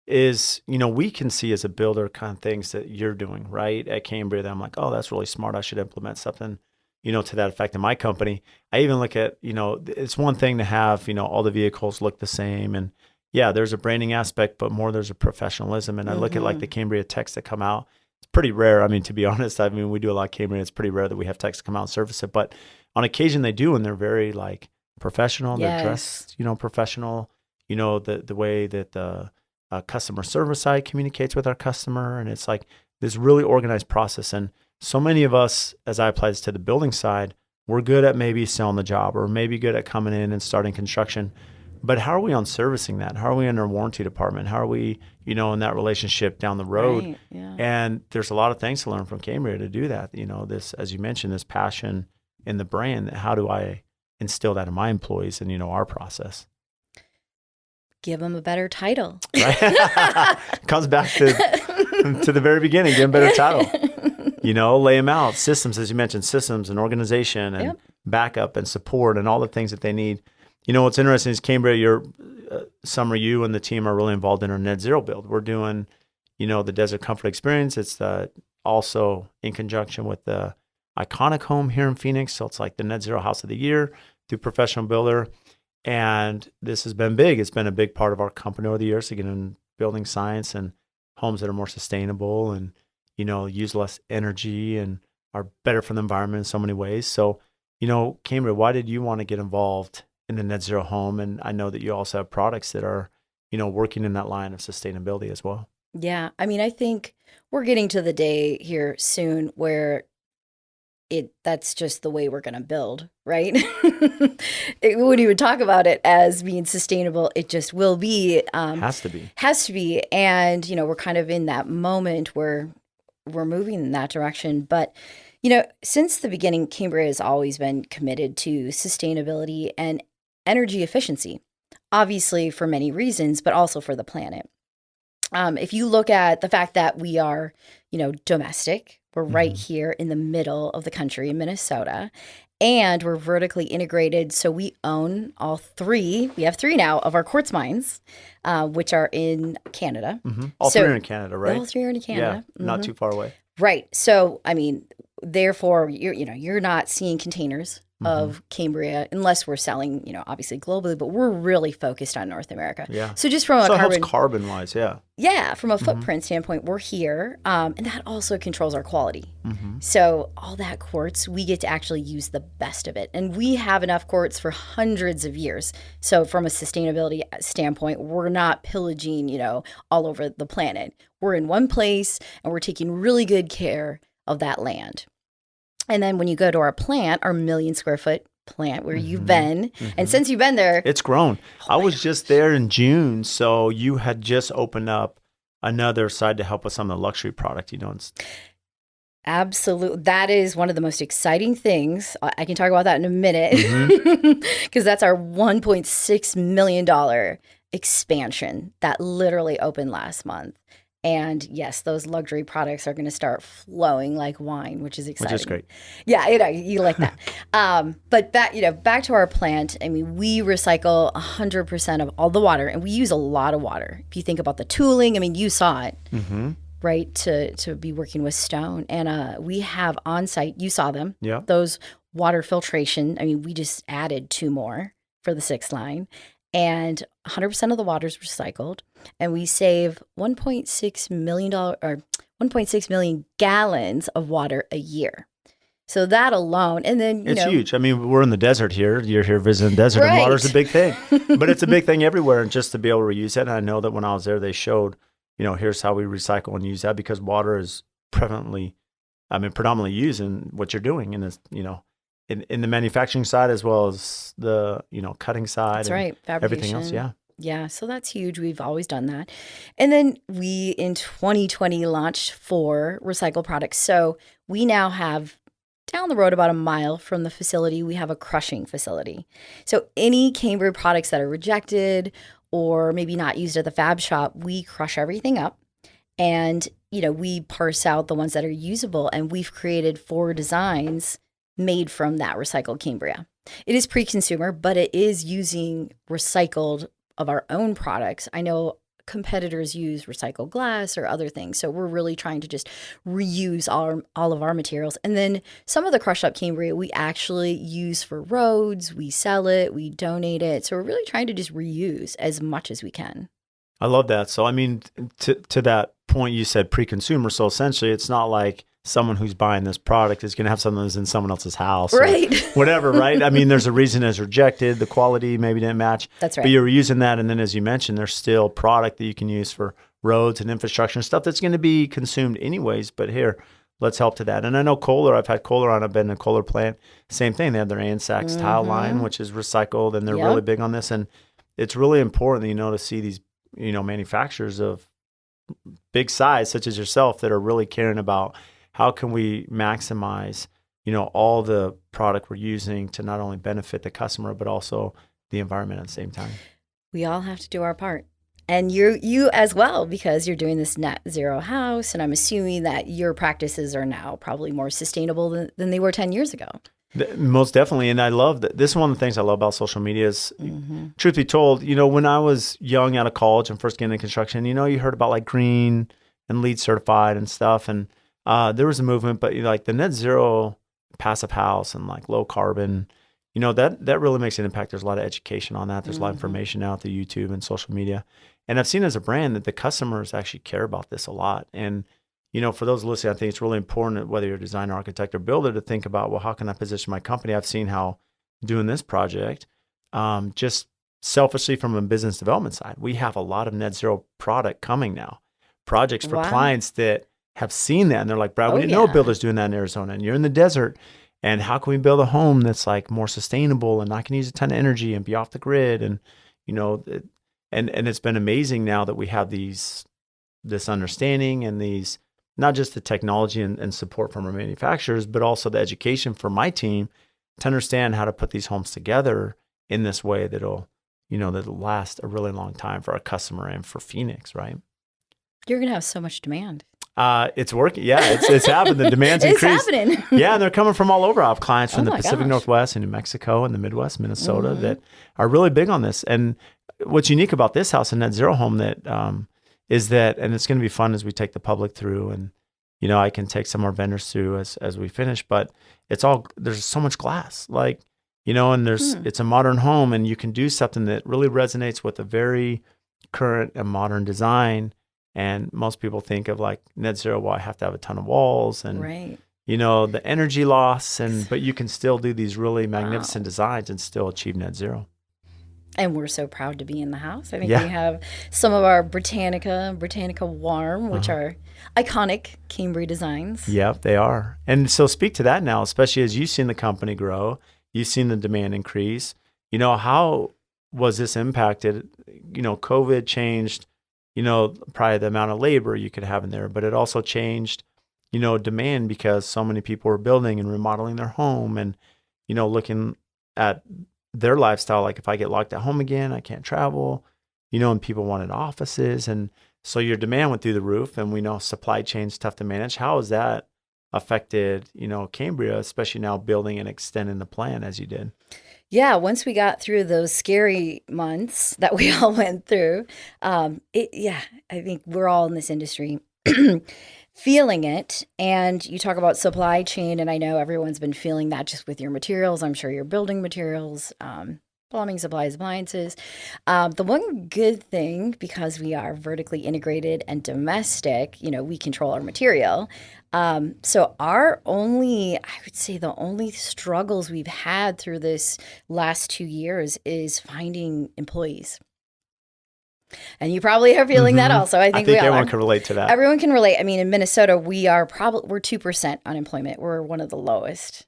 is, we can see as a builder kind of things that you're doing, right, at Cambria that I'm like, oh, that's really smart. I should implement something, to that effect in my company. I even look at, it's one thing to have, all the vehicles look the same. And yeah, there's a branding aspect, but more there's a professionalism. And I look at the Cambria techs that come out. It's pretty rare. I mean, to be honest, we do a lot of Cambria. It's pretty rare that we have techs come out and service it. But on occasion they do, and they're very professional. Yes. They're dressed, professional, the way that the customer service side communicates with our customer. And it's this really organized process. And so many of us, as I apply this to the building side, we're good at maybe selling the job or maybe good at coming in and starting construction. But how are we on servicing that? How are we in our warranty department? How are we, in that relationship down the road? Right, yeah. And there's a lot of things to learn from Cambria to do that. This, as you mentioned, this passion in the brand. How do I instill that in my employees and, our process? Give them a better title. Right? Comes back to the very beginning. Give them a better title. Lay them out. Systems, as you mentioned, systems and organization and backup and support and all the things that they need. What's interesting is Cambria, Summer, you and the team are really involved in our net zero build. We're doing, the Desert Comfort Experience. It's also in conjunction with the iconic home here in Phoenix. So it's the Net Zero House of the Year through Professional Builder. And this has been big. It's been a big part of our company over the years to get in building science and homes that are more sustainable and, use less energy and are better for the environment in so many ways. So, Cambria, why did you want to get involved in the net zero home? And I know that you also have products that are, working in that line of sustainability as well. Yeah. I think we're getting to the day here soon where that's just the way we're going to build, right? We wouldn't even talk about it as being sustainable. It just will be. Has to be. And, we're kind of in that moment where we're moving in that direction. But, since the beginning, Cambria has always been committed to sustainability and energy efficiency, obviously for many reasons, but also for the planet. If you look at the fact that we are, domestic, we're right here in the middle of the country in Minnesota, and we're vertically integrated. So we own all three. We have three now of our quartz mines, which are in Canada. All three are in Canada, right? All three are in Canada. Yeah, not too far away. Right. So, therefore, you're not seeing containers of Cambria unless we're selling, obviously globally, but we're really focused on North America. Yeah. So just from a carbon wise, yeah. Yeah, from a footprint standpoint, we're here, and that also controls our quality. So all that quartz, we get to actually use the best of it, and we have enough quartz for hundreds of years. So from a sustainability standpoint, we're not pillaging, all over the planet. We're in one place, and we're taking really good care of that land. And then when you go to our plant, our 1 million square foot plant where you've been. And since you've been there, it's grown. I was just there in June. So you had just opened up another side to help with some of the luxury product, absolutely. That is one of the most exciting things. I can talk about that in a minute because that's our $1.6 million expansion that literally opened last month. And yes, those luxury products are going to start flowing like wine, which is exciting. Which is great. Yeah, you like that. But back to our plant. I mean, we recycle 100% of all the water, and we use a lot of water. If you think about the tooling, I mean, you saw it, right? To be working with stone, and we have on site. You saw them. Yeah. Those water filtration. I mean, we just added 2 more for the 6th line. And 100% of the water is recycled, and we save $1.6 million or 1.6 million gallons of water a year. So that alone, and then it's huge. I mean, we're in the desert here. You're here visiting the desert, and water's a big thing. But it's a big thing everywhere, and just to be able to reuse it. And I know that when I was there, they showed, here's how we recycle and use that, because water is predominantly used in what you're doing, and it's in the manufacturing side as well as the cutting side. That's right. Fabrication. Everything else. Yeah. Yeah. So that's huge. We've always done that. And then we in 2020 launched 4 recycled products. So we now have down the road about a mile from the facility, we have a crushing facility. So any Cambria products that are rejected or maybe not used at the fab shop, we crush everything up. And, we parse out the ones that are usable, and we've created 4 designs made from that recycled Cambria. It is pre-consumer, but it is using recycled of our own products. I know competitors use recycled glass or other things, so we're really trying to just reuse all of our materials. And then some of the crushed up Cambria we actually use for roads. We sell it, we donate it. So we're really trying to just reuse as much as we can. I love that. So, I mean, to that point, you said pre-consumer. So essentially, it's not like someone who's buying this product is going to have something that's in someone else's house, right? Whatever, right? I mean, there's a reason it's rejected. The quality maybe didn't match. That's right. But you're using that, and then as you mentioned, there's still product that you can use for roads and infrastructure and stuff that's going to be consumed anyways. But here, let's help to that. And I know Kohler. I've had Kohler on. I've been in a Kohler plant. Same thing. They have their Ansax tile line, which is recycled, and they're really big on this. And it's really important, to see these, manufacturers of big size, such as yourself, that are really caring about how can we maximize, all the product we're using to not only benefit the customer, but also the environment at the same time. We all have to do our part. And you as well, because you're doing this net zero house. And I'm assuming that your practices are now probably more sustainable than they were 10 years ago. Most definitely. And I love that. This is one of the things I love about social media is, truth be told, when I was young out of college and first getting into construction, you heard about like green and LEED certified and stuff. And there was a movement, but like the net zero passive house and like low carbon, that really makes an impact. There's a lot of education on that. There's a lot of information out through YouTube and social media. And I've seen as a brand that the customers actually care about this a lot. And, for those listening, I think it's really important, whether you're a designer, architect, or builder, to think about, well, how can I position my company? I've seen how doing this project, just selfishly from a business development side, we have a lot of net zero product coming now, projects for clients that have seen that. And they're like, Brad, we didn't know a builder's doing that in Arizona, and you're in the desert. And how can we build a home that's like more sustainable and not going to use a ton of energy and be off the grid? And, and it's been amazing now that we have this understanding and these, not just the technology and support from our manufacturers, but also the education for my team to understand how to put these homes together in this way that'll last a really long time for our customer and for Phoenix, right? You're going to have so much demand. It's working. Yeah, it's happened. The demand's increased. It's happening. Yeah, and they're coming from all over. I have clients from the Pacific Northwest and New Mexico and the Midwest, Minnesota, that are really big on this. And what's unique about this house, a net zero home, that is that, and it's going to be fun as we take the public through, and I can take some of our vendors through as we finish. But there's so much glass, and it's a modern home, and you can do something that really resonates with a very current and modern design. And most people think of like net zero, well, I have to have a ton of walls and, the energy loss, but you can still do these really magnificent designs and still achieve net zero. And we're so proud to be in the house. I think we have some of our Britannica Warm, which are iconic Cambria designs. Yep, they are. And so speak to that now, especially as you've seen the company grow. You've seen the demand increase. How was this impacted? COVID changed, probably the amount of labor you could have in there, but it also changed, demand because so many people were building and remodeling their home and, looking at their lifestyle. Like if I get locked at home again, I can't travel, and people wanted offices. And so your demand went through the roof, and we know supply chain's tough to manage. How has that affected, Cambria, especially now building and extending the plan as you did? Yeah, once we got through those scary months that we all went through, I think we're all in this industry feeling it. And you talk about supply chain, and I know everyone's been feeling that just with your materials. I'm sure your building materials, plumbing supplies, appliances. The one good thing, because we are vertically integrated and domestic, we control our material. So I would say the only struggles we've had through this last 2 years is finding employees. And you probably are feeling that also. I think everyone can relate to that. Everyone can relate. I mean, in Minnesota, we're 2% unemployment. We're one of the lowest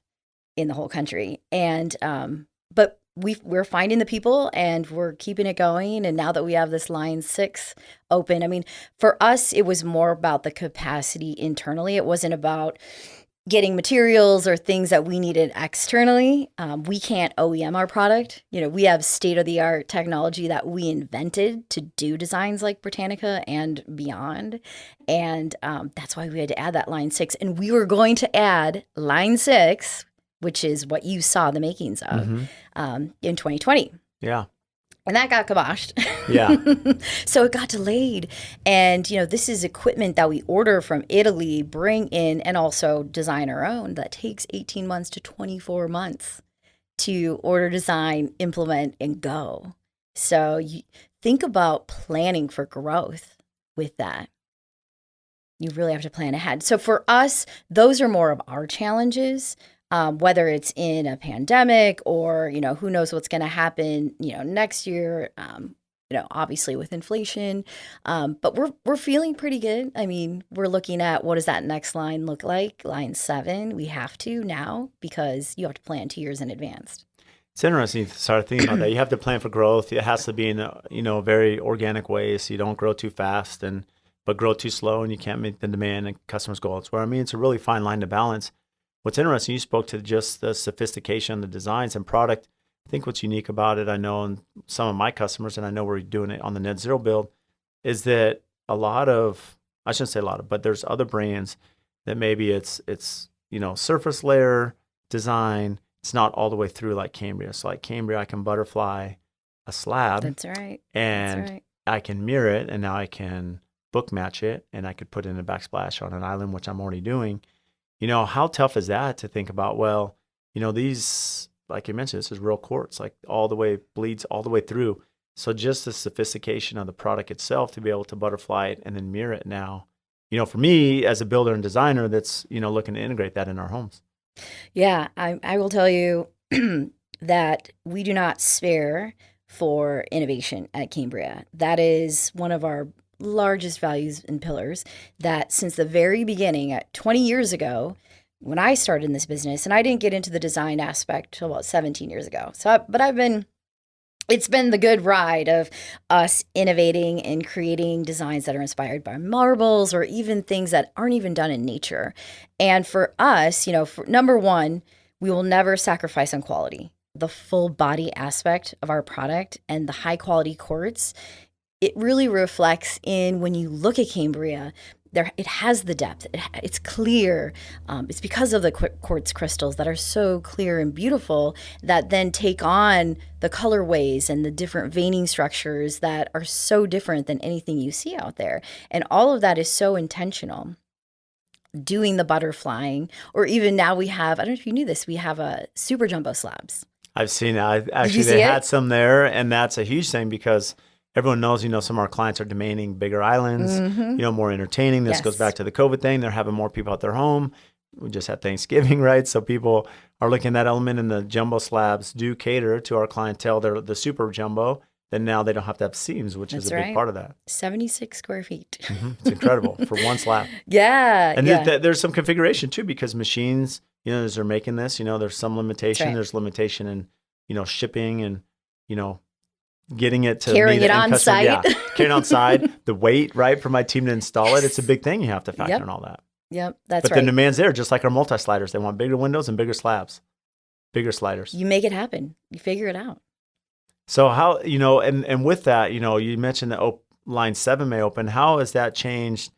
in the whole country. And, but we're finding the people and we're keeping it going. And now that we have this line 6 open, I mean, for us, it was more about the capacity internally. It wasn't about getting materials or things that we needed externally. We can't OEM our product. We have state-of-the-art technology that we invented to do designs like Britannica and beyond. And that's why we had to add that line 6. And we were going to add line 6, which is what you saw the makings of in 2020. Yeah. And that got kiboshed. Yeah. So it got delayed. And, this is equipment that we order from Italy, bring in, and also design our own. That takes 18 months to 24 months to order, design, implement, and go. So you think about planning for growth with that. You really have to plan ahead. So for us, those are more of our challenges. Whether it's in a pandemic or, who knows what's going to happen, next year, obviously with inflation. But we're feeling pretty good. I mean, we're looking at what does that next line look like? Line 7. We have to now because you have to plan 2 years in advance. It's interesting to start thinking about that. You have to plan for growth. It has to be in a very organic way, so you don't grow too fast but grow too slow, and you can't meet the demand and customers' goals. Where it's a really fine line to balance. What's interesting, you spoke to just the sophistication, the designs and product. I think what's unique about it, I know in some of my customers, and I know we're doing it on the net zero build, is that I shouldn't say a lot of, but there's other brands that maybe it's surface layer design. It's not all the way through like Cambria. So like Cambria, I can butterfly a slab. That's right. And I can mirror it, and now I can book match it, and I could put in a backsplash on an island, which I'm already doing. How tough is that to think about? Well, these, like you mentioned, this is real quartz, like bleeds all the way through. So just the sophistication of the product itself to be able to butterfly it and then mirror it now, for me as a builder and designer that's, looking to integrate that in our homes. Yeah, I will tell you that we do not spare for innovation at Cambria. That is one of our largest values and pillars that since the very beginning, 20 years ago, when I started in this business, and I didn't get into the design aspect till about 17 years ago. It's been the good ride of us innovating and creating designs that are inspired by marbles or even things that aren't even done in nature. And for us, for number one, we will never sacrifice on quality. The full body aspect of our product and the high quality quartz, it really reflects in when you look at Cambria. It has the depth. It's clear. It's because of the quartz crystals that are so clear and beautiful that then take on the colorways and the different veining structures that are so different than anything you see out there. And all of that is so intentional. Doing the butterflying, or even now we have, I don't know if you knew this, we have a super jumbo slabs. I've seen it. They had some there, and that's a huge thing because everyone knows, some of our clients are demanding bigger islands, more entertaining. This goes back to the COVID thing. They're having more people at their home. We just had Thanksgiving, right? So people are looking at that element, and the jumbo slabs do cater to our clientele. They're the super jumbo. Then now they don't have to have seams, which is a big part of that. 76 square feet. It's incredible for one slab. Yeah. And there's some configuration too, because machines as they're making this, there's some limitation. Right. There's limitation in, shipping and, getting it to carrying me, it on site. Yeah, carrying it on site, the weight, right, for my team to install it. It's a big thing. You have to factor in all that. Yep, that's but right. the demand's there, just like our multi-sliders. They want bigger windows and bigger slabs, bigger sliders. You make it happen. You figure it out. So how, and with that, you mentioned that line 7 may open. How has that changed?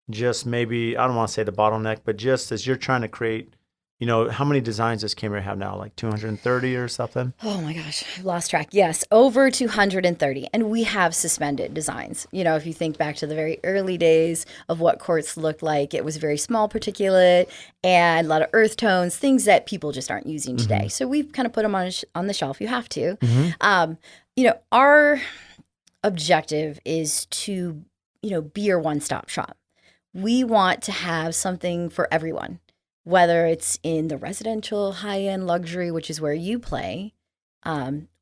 Just maybe, I don't want to say the bottleneck, but just as you're trying to create, how many designs does Cambria have now? Like 230 or something? Oh my gosh, I've lost track. Yes, over 230. And we have suspended designs. If you think back to the very early days of what Quartz looked like, it was very small particulate and a lot of earth tones, things that people just aren't using today. Mm-hmm. So we've kind of put them on the shelf. You have to. Mm-hmm. Our objective is to, be your one-stop shop. We want to have something for everyone, whether it's in the residential high-end luxury, which is where you play,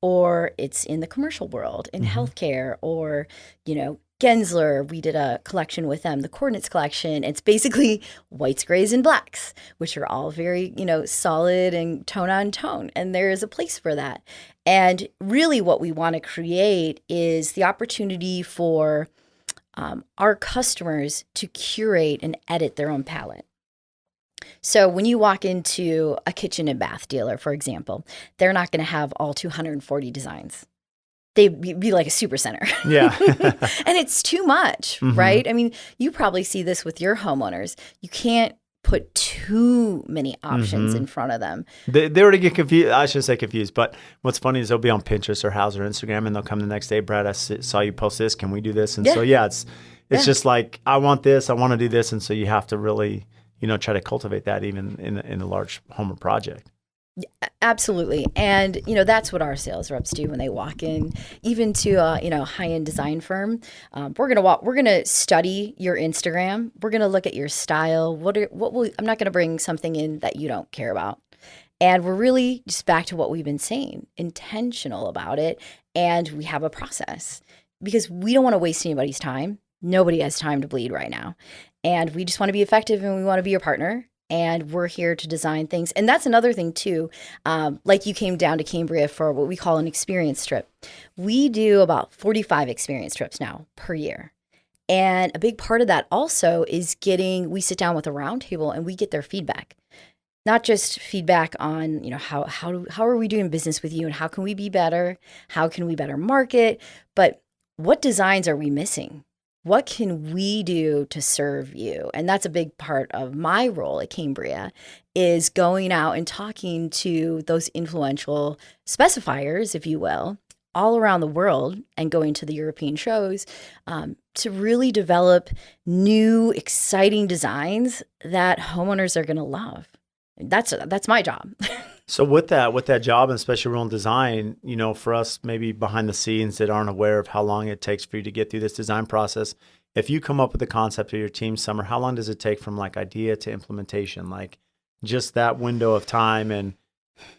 or it's in the commercial world, in mm-hmm. healthcare, or, Gensler, we did a collection with them, the Coordinates collection. It's basically whites, grays, and blacks, which are all very, solid and tone on tone. And there is a place for that. And really what we want to create is the opportunity for our customers to curate and edit their own palette. So when you walk into a kitchen and bath dealer, for example, they're not going to have all 240 designs. They'd be like a super center. Yeah. And it's too much, mm-hmm. right? I mean, you probably see this with your homeowners. You can't put too many options mm-hmm. in front of them. They already get confused. I shouldn't say confused, but what's funny is they'll be on Pinterest or House or Instagram, and they'll come the next day, Brad, I saw you post this. Can we do this? And so, it's just like, I want this, I want to do this. And so you have to really, try to cultivate that even in a large home or project. Absolutely. And, that's what our sales reps do when they walk in, even to a, high-end design firm. We're going to study your Instagram. We're going to look at your style. I'm not going to bring something in that you don't care about. And we're really just back to what we've been saying, intentional about it. And we have a process because we don't want to waste anybody's time. Nobody has time to bleed right now. And we just want to be effective and we want to be your partner. And we're here to design things. And that's another thing too. Like you came down to Cambria for what we call an experience trip. We do about 45 experience trips now per year. And a big part of that also is we sit down with a roundtable and we get their feedback. Not just feedback on, how are we doing business with you and how can we be better? How can we better market? But what designs are we missing? What can we do to serve you? And that's a big part of my role at Cambria is going out and talking to those influential specifiers, if you will, all around the world and going to the European shows to really develop new, exciting designs that homeowners are going to love. That's my job. So with that job, and especially around design, for us maybe behind the scenes that aren't aware of how long it takes for you to get through this design process, if you come up with the concept of your team, Summer, how long does it take from like idea to implementation? Like just that window of time and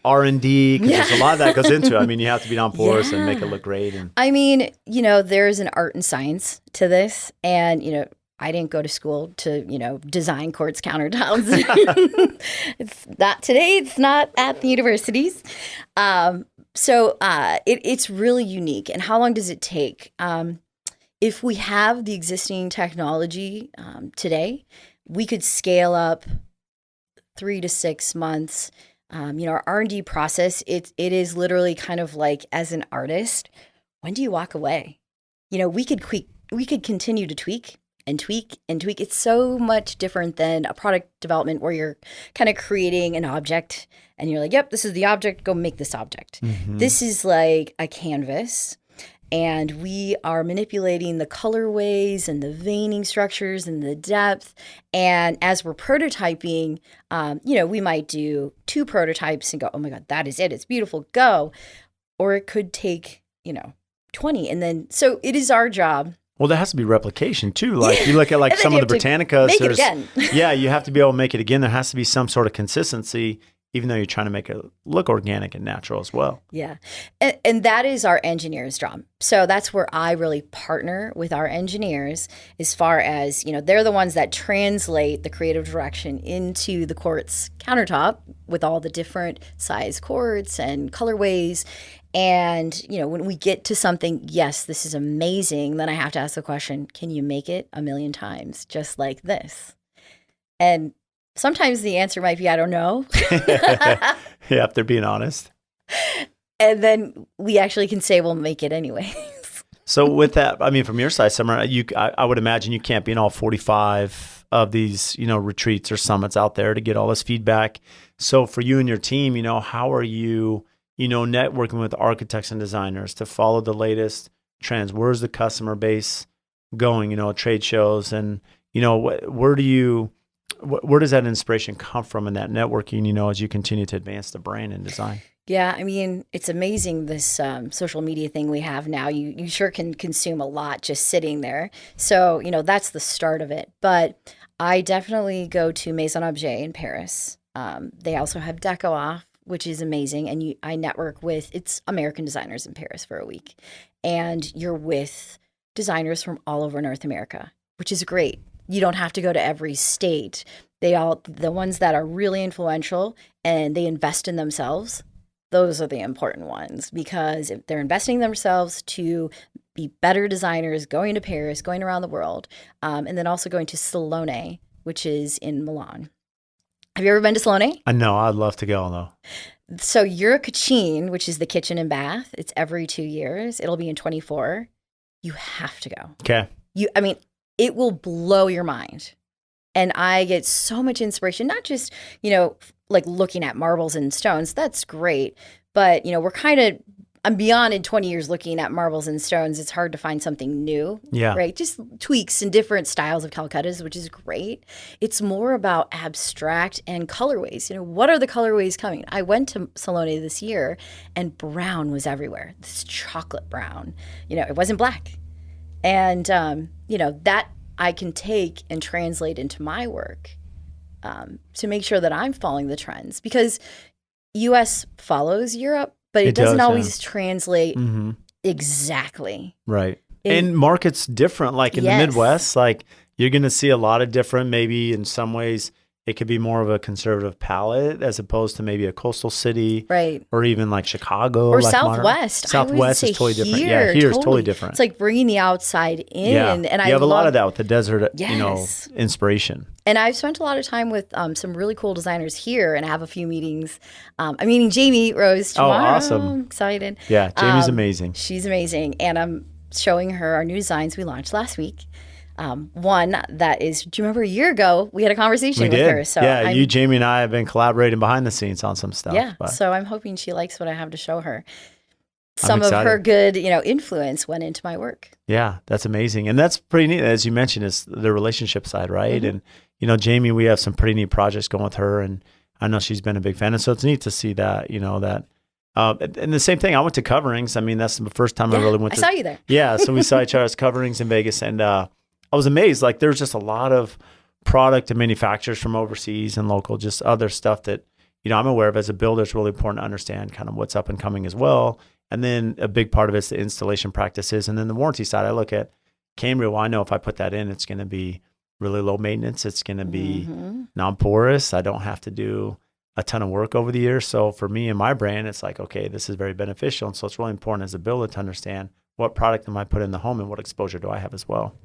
R&D, because there's a lot of that goes into it. I mean, you have to be on course and make it look great. And I mean, there's an art and science to this, and I didn't go to school to, design Quartz countertops. It's not at the universities. So it's really unique. And how long does it take? If we have the existing technology today, we could scale up 3 to 6 months. Our R&D process, it is literally kind of like as an artist, when do you walk away? We could continue to tweak and tweak and tweak. It's so much different than a product development where you're kind of creating an object and you're like, yep, this is the object, go make this object. Mm-hmm. This is like a canvas and we are manipulating the colorways and the veining structures and the depth. And as we're prototyping, we might do 2 prototypes and go, oh my God, that is it. It's beautiful, go. Or it could take, 20. And then, so it is our job. Well, there has to be replication too. Like you look at like some of the Britannicas. Make it again. Yeah, you have to be able to make it again. There has to be some sort of consistency even though you're trying to make it look organic and natural as well. Yeah. And that is our engineer's job. So that's where I really partner with our engineers as far as, they're the ones that translate the creative direction into the quartz countertop with all the different size quartz and colorways. And, when we get to something, yes, this is amazing, then I have to ask the question, can you make it 1,000,000 times just like this? And sometimes the answer might be, I don't know. Yeah, if they're being honest. And then we actually can say, we'll make it anyway. So with that, I mean, from your side, Summer, I would imagine you can't be in all 45 of these, retreats or summits out there to get all this feedback. So for you and your team, how are you, networking with architects and designers to follow the latest trends? Where's the customer base going, at trade shows? And, where does that inspiration come from in that networking, as you continue to advance the brand and design? Yeah, I mean, it's amazing, this social media thing we have now. You sure can consume a lot just sitting there. So, that's the start of it. But I definitely go to Maison Objet in Paris. They also have Deco Off, which is amazing. And I network with, it's American designers in Paris for a week. And you're with designers from all over North America, which is great. You don't have to go to every state. The ones that are really influential and they invest in themselves, those are the important ones, because if they're investing in themselves to be better designers, going to Paris, going around the world, and then also going to Salone, which is in Milan. Have you ever been to Salone? No, I'd love to go though. So your Cucine, which is the kitchen and bath, it's every 2 years. It'll be in 24. You have to go. Okay. It will blow your mind. And I get so much inspiration, not just, like looking at marbles and stones. That's great. But, I'm beyond in 20 years looking at marbles and stones. It's hard to find something new. Yeah. Right. Just tweaks and different styles of Calcuttas, which is great. It's more about abstract and colorways. What are the colorways coming? I went to Salone this year and brown was everywhere. This chocolate brown. It wasn't black. And, that I can take and translate into my work to make sure that I'm following the trends, because U.S. follows Europe, but it doesn't always translate exactly. Right. And markets different, like in the Midwest, like you're going to see a lot of different, maybe in some ways it could be more of a conservative palette as opposed to maybe a coastal city. Right. Or even like Chicago. Or like Southwest. Southwest is totally different. Yeah, here is totally different. It's like bringing the outside in. Yeah. And you have a lot of that with the desert, Yes. Inspiration. And I've spent a lot of time with some really cool designers here, and I have a few meetings. I'm meeting Jamie Rose tomorrow. Oh, awesome. I'm excited. Yeah, Jamie's amazing. She's amazing. And I'm showing her our new designs we launched last week. One that is, do you remember a year ago, we had a conversation with her. So yeah, Jamie and I have been collaborating behind the scenes on some stuff. Yeah, so I'm hoping she likes what I have to show her. Some of her good, influence went into my work. Yeah, that's amazing. And that's pretty neat. As you mentioned, is the relationship side, right? Mm-hmm. And, Jamie, we have some pretty neat projects going with her, and I know she's been a big fan. And so it's neat to see that, that. And the same thing, I went to Coverings. I mean, that's the first time I really went to. I saw you there. Yeah, so we saw each other's Coverings in Vegas, and I was amazed. Like, there's just a lot of product and manufacturers from overseas and local, just other stuff that, I'm aware of as a builder. It's really important to understand kind of what's up and coming as well. And then a big part of it's the installation practices. And then the warranty side, I look at Cambria. Well, I know if I put that in, it's going to be really low maintenance. It's going to be non-porous. I don't have to do a ton of work over the years. So for me and my brand, it's like, okay, this is very beneficial. And so it's really important as a builder to understand what product am I put in the home and what exposure do I have as well.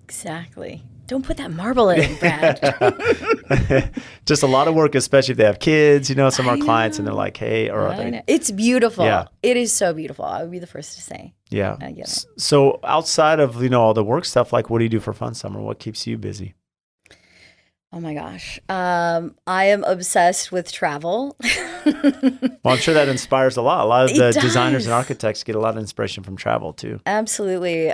Exactly. Don't put that marble in, Brad. Just a lot of work, especially if they have kids, some of our clients, and they're like, hey, or it's beautiful. Yeah. It is so beautiful. I would be the first to say. Yeah. So outside of, all the work stuff, like what do you do for fun, Summer? What keeps you busy? Oh my gosh. I am obsessed with travel. Well, I'm sure that inspires a lot. A lot of the designers and architects get a lot of inspiration from travel too. Absolutely.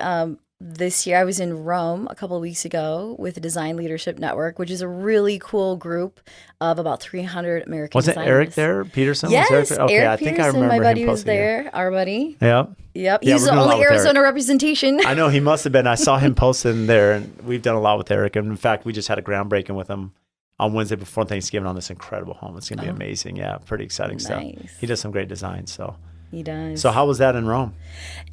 This year I was in Rome a couple of weeks ago with the Design Leadership Network, which is a really cool group of about 300 American designers. Wasn't Eric there? Peterson? Yes, was Eric? Okay, Eric I think Peterson, I remember my buddy him was there, our buddy. Yep. He's the only Arizona representation. I know he must have been. I saw him posting there, and we've done a lot with Eric. And in fact, we just had a groundbreaking with him, on Wednesday before Thanksgiving on this incredible home. It's going to be Oh. amazing. Yeah, pretty exciting stuff. Nice. He does some great designs. So He does. So how was that in Rome?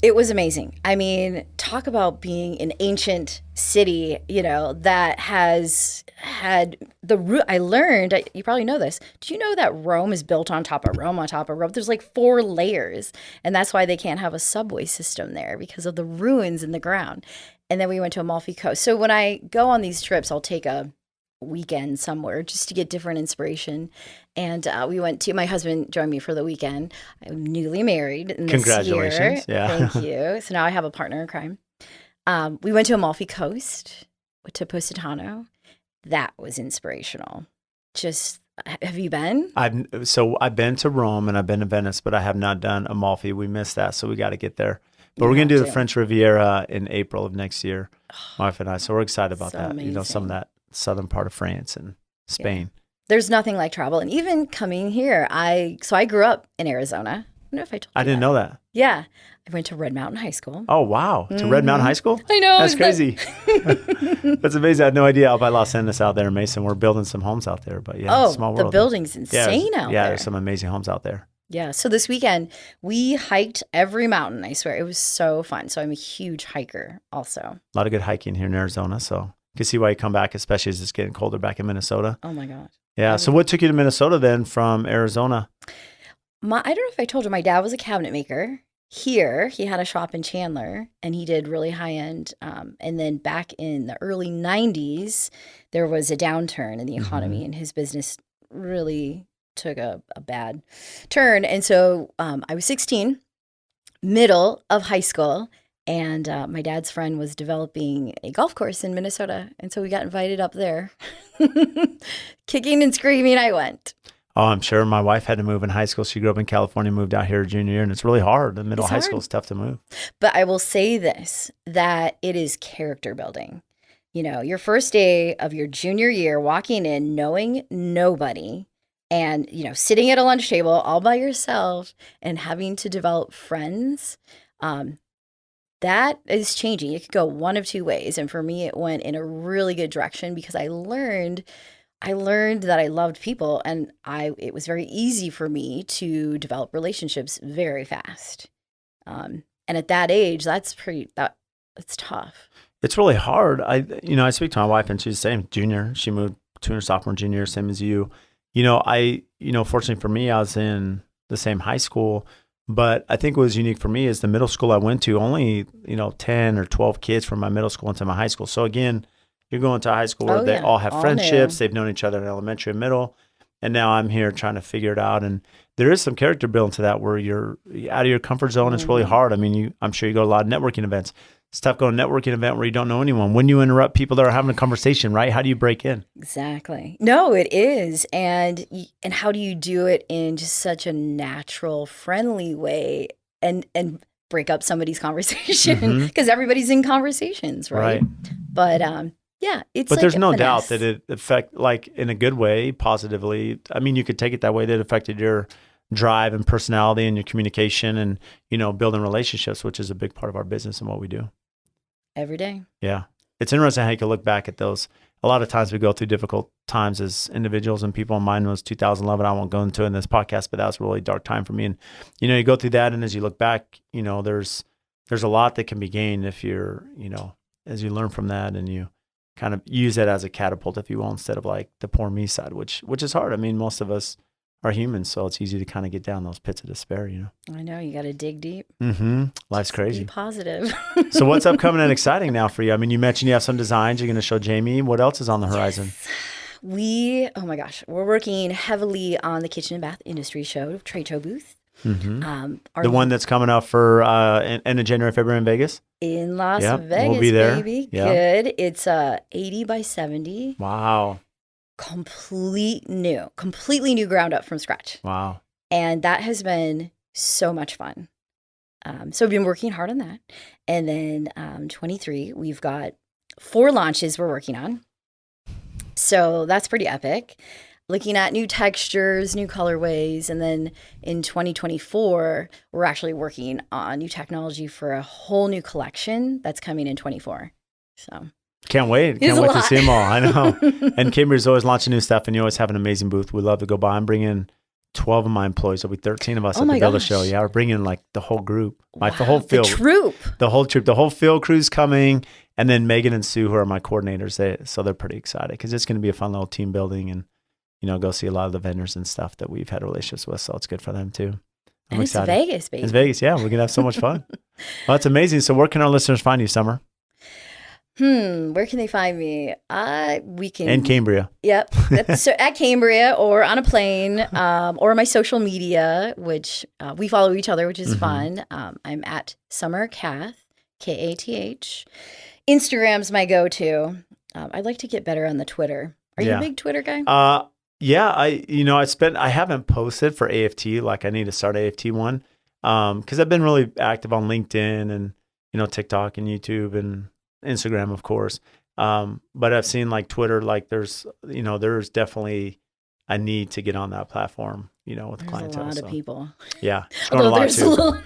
It was amazing. I mean, talk about being an ancient city, that has had the root. I learned, you probably know this. Do you know that Rome is built on top of Rome, on top of Rome? There's like 4 layers. And that's why they can't have a subway system there, because of the ruins in the ground. And then we went to Amalfi Coast. So when I go on these trips, I'll take a weekend somewhere just to get different inspiration. And we went to, my husband joined me for the weekend. I'm newly married in this Congratulations. year. Yeah. Thank you. So now I have a partner in crime. We went to Amalfi Coast, to Positano. That was inspirational. Just, have you been? I've been to Rome and I've been to Venice, but I have not done Amalfi. We missed that, so we got to get there. But we're going to do the French Riviera in April of next year, my wife and I. So we're excited about that. Amazing. Some of that southern part of France and Spain. Yeah. There's nothing like travel. And even coming here, I grew up in Arizona. I don't know if I told you I didn't know that. Yeah. I went to Red Mountain High School. Oh, wow. To Red Mountain High School? I know. That's crazy. That's amazing. I had no idea out by Los Angeles out there in Mason. We're building some homes out there. But yeah, small world. The building's insane out there. Yeah, there's some amazing homes out there. Yeah. So this weekend, we hiked every mountain, I swear. It was so fun. So I'm a huge hiker also. A lot of good hiking here in Arizona. So you can see why you come back, especially as it's getting colder back in Minnesota. Oh, my gosh. Yeah. So what took you to Minnesota then from Arizona? I don't know if I told you, my dad was a cabinet maker. Here, he had a shop in Chandler, and he did really high-end. And then back in the early 90s, there was a downturn in the economy, and his business really took a bad turn. And so I was 16, middle of high school, and my dad's friend was developing a golf course in Minnesota. And so we got invited up there. Kicking and screaming, I went. Oh, I'm sure. My wife had to move in high school. She grew up in California, moved out here junior year, and it's really hard. The middle of high school is tough to move. But I will say this, that it is character building. Your first day of your junior year, walking in, knowing nobody, and, sitting at a lunch table all by yourself and having to develop friends, that is changing. It could go one of two ways. And for me, it went in a really good direction because I learned that I loved people, and it was very easy for me to develop relationships very fast. And at that age, that's tough. It's really hard. I speak to my wife, and she's the same, junior. She moved to her sophomore, junior, same as you. Fortunately for me, I was in the same high school, but I think what was unique for me is the middle school I went to, only, 10 or 12 kids from my middle school into my high school. So again, you're going to a high school where they all have friendships. They've known each other in elementary and middle. And now I'm here trying to figure it out. And there is some character building to that where you're out of your comfort zone. It's really hard. I mean, I'm sure you go to a lot of networking events. It's tough going to a networking event where you don't know anyone. When you interrupt people that are having a conversation, right? How do you break in? Exactly. No, it is. And how do you do it in just such a natural, friendly way and break up somebody's conversation? Because everybody's in conversations, right? But yeah, but there's no doubt that it affect, like, in a good way, positively. I mean, you could take it that way, that it affected your drive and personality and your communication and, building relationships, which is a big part of our business and what we do. Every day. Yeah. It's interesting how you can look back at those. A lot of times we go through difficult times as individuals, and people. Mine was 2011. I won't go into it in this podcast, but that was a really dark time for me. And, you go through that, and as you look back, there's a lot that can be gained if you're, as you learn from that and you kind of use it as a catapult, if you will, instead of like the poor me side, which is hard. I mean, most of us are humans, so it's easy to kind of get down those pits of despair, I know, you got to dig deep. Life's crazy. Be positive. So what's upcoming and exciting now for you? I mean, you mentioned you have some designs you're going to show Jamie. What else is on the horizon? Yes. Oh my gosh, we're working heavily on the kitchen and bath industry show, trade show booth. The one that's coming up for end of January, February in Vegas? In Las Vegas, we'll be there. Baby. Yep. Good. It's 80 by 70. Wow. Completely new ground up from scratch. Wow. And that has been so much fun. So we've been working hard on that. And then 23, we've got 4 launches we're working on. So that's pretty epic. Looking at new textures, new colorways. And then in 2024, we're actually working on new technology for a whole new collection that's coming in 24. So Can't wait. Can't wait to see them all. I know. And Cambria's always launching new stuff, and you always have an amazing booth. We love to go by and bring in 12 of my employees. There'll be 13 of us at the Builder Show. Yeah, we're bringing in like the whole group, like the whole field. The whole troop. The whole field crew's coming. And then Megan and Sue, who are my coordinators, so they're pretty excited because it's going to be a fun little team building and, go see a lot of the vendors and stuff that we've had relationships with. So it's good for them too. I'm excited. It's Vegas, baby. It's Vegas. Yeah, we're going to have so much fun. Well, that's amazing. So where can our listeners find you, Summer? Where can they find me? In Cambria. Yep. So at Cambria or on a plane, or my social media, which we follow each other, which is fun. I'm at Summer Kath, Kath. Instagram's my go-to. I'd like to get better on the Twitter. Are you a big Twitter guy? Yeah. I haven't posted for AFT. Like I need to start AFT one. Cause I've been really active on LinkedIn and, TikTok and YouTube and Instagram, of course. But I've seen like Twitter, like there's definitely a need to get on that platform, with the clientele. There's a lot of people. Yeah. Although there's a little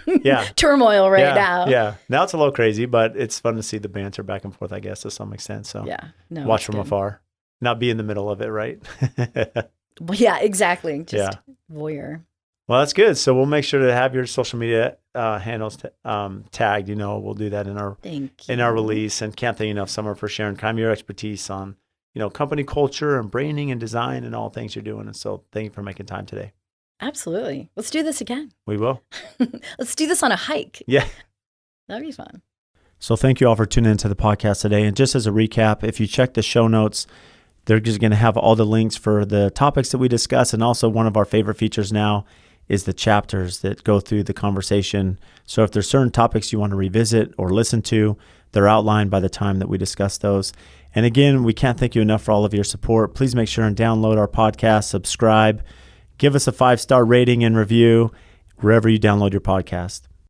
turmoil now. Yeah. Now it's a little crazy, but it's fun to see the banter back and forth, I guess, to some extent. So watch from afar, not be in the middle of it. Right. Well, yeah, exactly. Just voyeur. Well, that's good. So we'll make sure to have your social media handles tagged. We'll do that in our release. And can't thank you enough, Summer, for sharing kind of your expertise on, company culture and branding and design and all things you're doing. And so thank you for making time today. Absolutely. Let's do this again. We will. Let's do this on a hike. Yeah. That'd be fun. So thank you all for tuning into the podcast today. And just as a recap, if you check the show notes, they're just going to have all the links for the topics that we discuss. And also one of our favorite features now is the chapters that go through the conversation. So if there's certain topics you want to revisit or listen to, they're outlined by the time that we discuss those. And again, we can't thank you enough for all of your support. Please make sure and download our podcast, subscribe, give us a 5-star rating and review wherever you download your podcast.